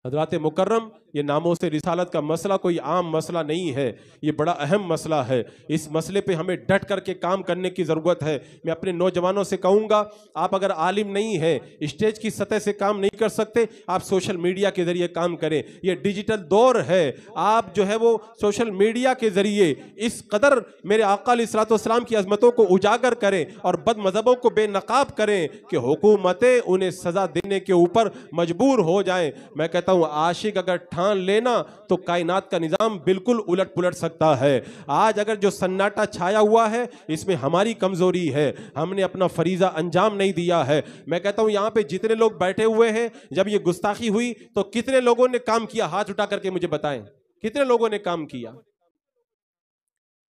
حضرات مکرم، یہ ناموس رسالت کا مسئلہ کوئی عام مسئلہ نہیں ہے، یہ بڑا اہم مسئلہ ہے. اس مسئلے پہ ہمیں ڈٹ کر کے کام کرنے کی ضرورت ہے. میں اپنے نوجوانوں سے کہوں گا آپ اگر عالم نہیں ہیں، اسٹیج کی سطح سے کام نہیں کر سکتے، آپ سوشل میڈیا کے ذریعے کام کریں. یہ ڈیجیٹل دور ہے، آپ جو ہے وہ سوشل میڈیا کے ذریعے اس قدر میرے آقا علیہ الصلوۃ والسلام کی عظمتوں کو اجاگر کریں اور بد مذہبوں کو بے نقاب کریں کہ حکومتیں انہیں سزا دینے کے اوپر مجبور ہو جائیں. میں کہتا ہوں عاشق اگر ٹھان لینا تو کائنات کا نظام بالکل الٹ پلٹ سکتا ہے. آج اگر جو سناٹا چھایا ہوا ہے اس میں ہماری کمزوری ہے، ہم نے اپنا فریضہ انجام نہیں دیا ہے. میں کہتا ہوں یہاں پہ جتنے لوگ بیٹھے ہوئے ہیں، جب یہ گستاخی ہوئی تو کتنے لوگوں نے کام کیا؟ ہاتھ اٹھا کر کے مجھے بتائیں کتنے لوگوں نے کام کیا؟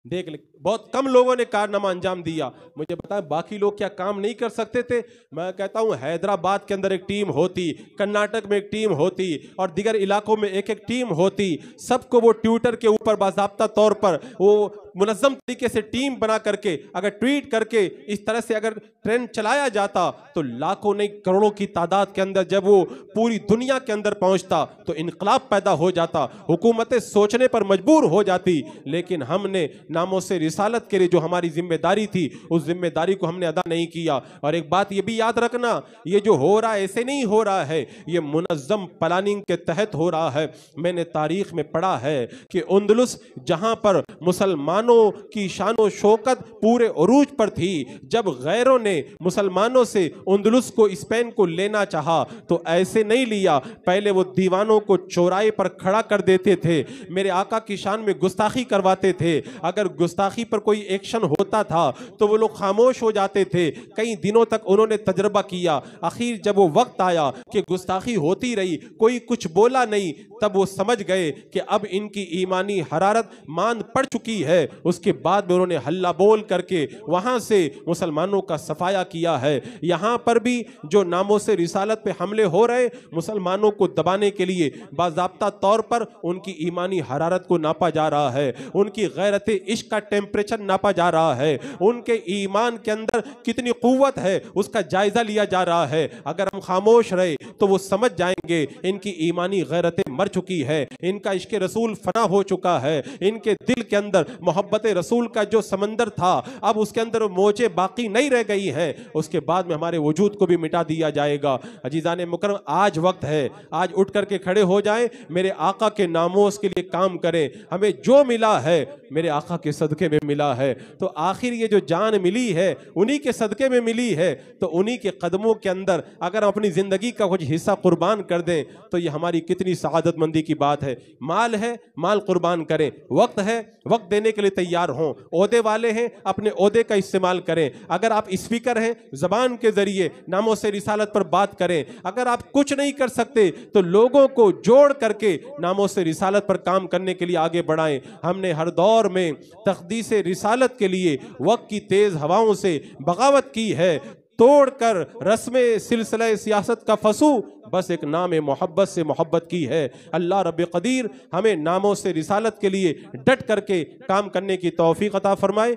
دیکھ لیں بہت کم لوگوں نے کارنامہ انجام دیا. مجھے بتائیں باقی لوگ کیا کام نہیں کر سکتے تھے؟ میں کہتا ہوں حیدرآباد کے اندر ایک ٹیم ہوتی، کرناٹک میں ایک ٹیم ہوتی اور دیگر علاقوں میں ایک ایک ٹیم ہوتی. سب کو وہ ٹویٹر کے اوپر باضابطہ طور پر وہ منظم طریقے سے ٹیم بنا کر کے اگر ٹویٹ کر کے اس طرح سے اگر ٹرینڈ چلایا جاتا تو لاکھوں نہیں کروڑوں کی تعداد کے اندر جب وہ پوری دنیا کے اندر پہنچتا تو انقلاب پیدا ہو جاتا، حکومتیں سوچنے پر مجبور ہو جاتی. لیکن ہم نے ناموس رسالت کے لیے جو ہماری ذمہ داری تھی اس ذمہ داری کو ہم نے ادا نہیں کیا. اور ایک بات یہ بھی یاد رکھنا، یہ جو ہو رہا ہے ایسے نہیں ہو رہا ہے، یہ منظم پلاننگ کے تحت ہو رہا ہے. میں نے تاریخ میں پڑھا ہے کہ اندلس جہاں پر مسلمانوں مسلمانوں کی شان و شوکت پورے عروج پر تھی۔ جب غیروں نے مسلمانوں سے اندلس کو، اسپین کو لینا چاہا تو ایسے نہیں لیا، پہلے وہ دیوانوں کو چوراہے پر کھڑا کر دیتے تھے، میرے آقا کی شان میں گستاخی کرواتے تھے۔ اگر گستاخی پر کوئی ایکشن ہوتا تھا تو وہ لوگ خاموش ہو جاتے تھے۔ کئی دنوں تک انہوں نے تجربہ کیا، آخر جب وہ وقت آیا کہ گستاخی ہوتی رہی، کوئی کچھ بولا نہیں، تب وہ سمجھ گئے کہ اب ان کی ایمانی حرارت ماند پڑ چکی ہے۔ اس کے بعد میں انہوں نے ہلہ بول کر کے وہاں سے مسلمانوں کا صفایا کیا ہے۔ یہاں پر بھی جو ناموس رسالت پہ حملے ہو رہے، مسلمانوں کو دبانے کے لیے باضابطہ طور پر ان کی ایمانی حرارت کو ناپا جا رہا ہے، ان کی غیرت عشق کا ٹیمپریچر ناپا جا رہا ہے، ان کے ایمان کے اندر کتنی قوت ہے اس کا جائزہ لیا جا رہا ہے۔ اگر ہم خاموش رہے تو وہ سمجھ جائیں گے ان کی ایمانی غیرتیں مر چکی ہے، ان کا عشق رسول فنا ہو چکا ہے، ان کے دل کے اندر محبت رسول کا جو سمندر تھا اب اس کے اندر موجیں باقی نہیں رہ گئی ہیں، اس کے بعد میں ہمارے وجود کو بھی مٹا دیا جائے گا۔ عزیزان مکرم، آج وقت ہے، آج اٹھ کر کے کھڑے ہو جائیں، میرے آقا کے ناموس کے لیے کام کریں۔ ہمیں جو ملا ہے میرے آقا کے صدقے میں ملا ہے، تو آخر یہ جو جان ملی ہے انہی کے صدقے میں ملی ہے، تو انہی کے قدموں کے اندر اگر ہم اپنی زندگی کا کچھ حصہ قربان کر دیں تو یہ ہماری کتنی سعادت مندی کی بات ہے۔ مال ہے، مال قربان کریں، وقت ہے، وقت دینے کے لیے تیار ہوں، عہدے والے ہیں اپنے عہدے کا استعمال کریں، اگر آپ اسپیکر ہیں زبان کے ذریعے ناموس رسالت پر بات کریں، اگر آپ کچھ نہیں کر سکتے تو لوگوں کو جوڑ کر کے ناموس رسالت پر کام کرنے کے لیے آگے بڑھائیں۔ ہم نے ہر دور میں تقدیس رسالت کے لیے وقت کی تیز ہواؤں سے بغاوت کی ہے، توڑ کر رسم سلسلہ سیاست کا فسو، بس ایک نام محبت سے محبت کی ہے۔ اللہ رب قدیر ہمیں ناموس رسالت کے لیے ڈٹ کر کے کام کرنے کی توفیق عطا فرمائے۔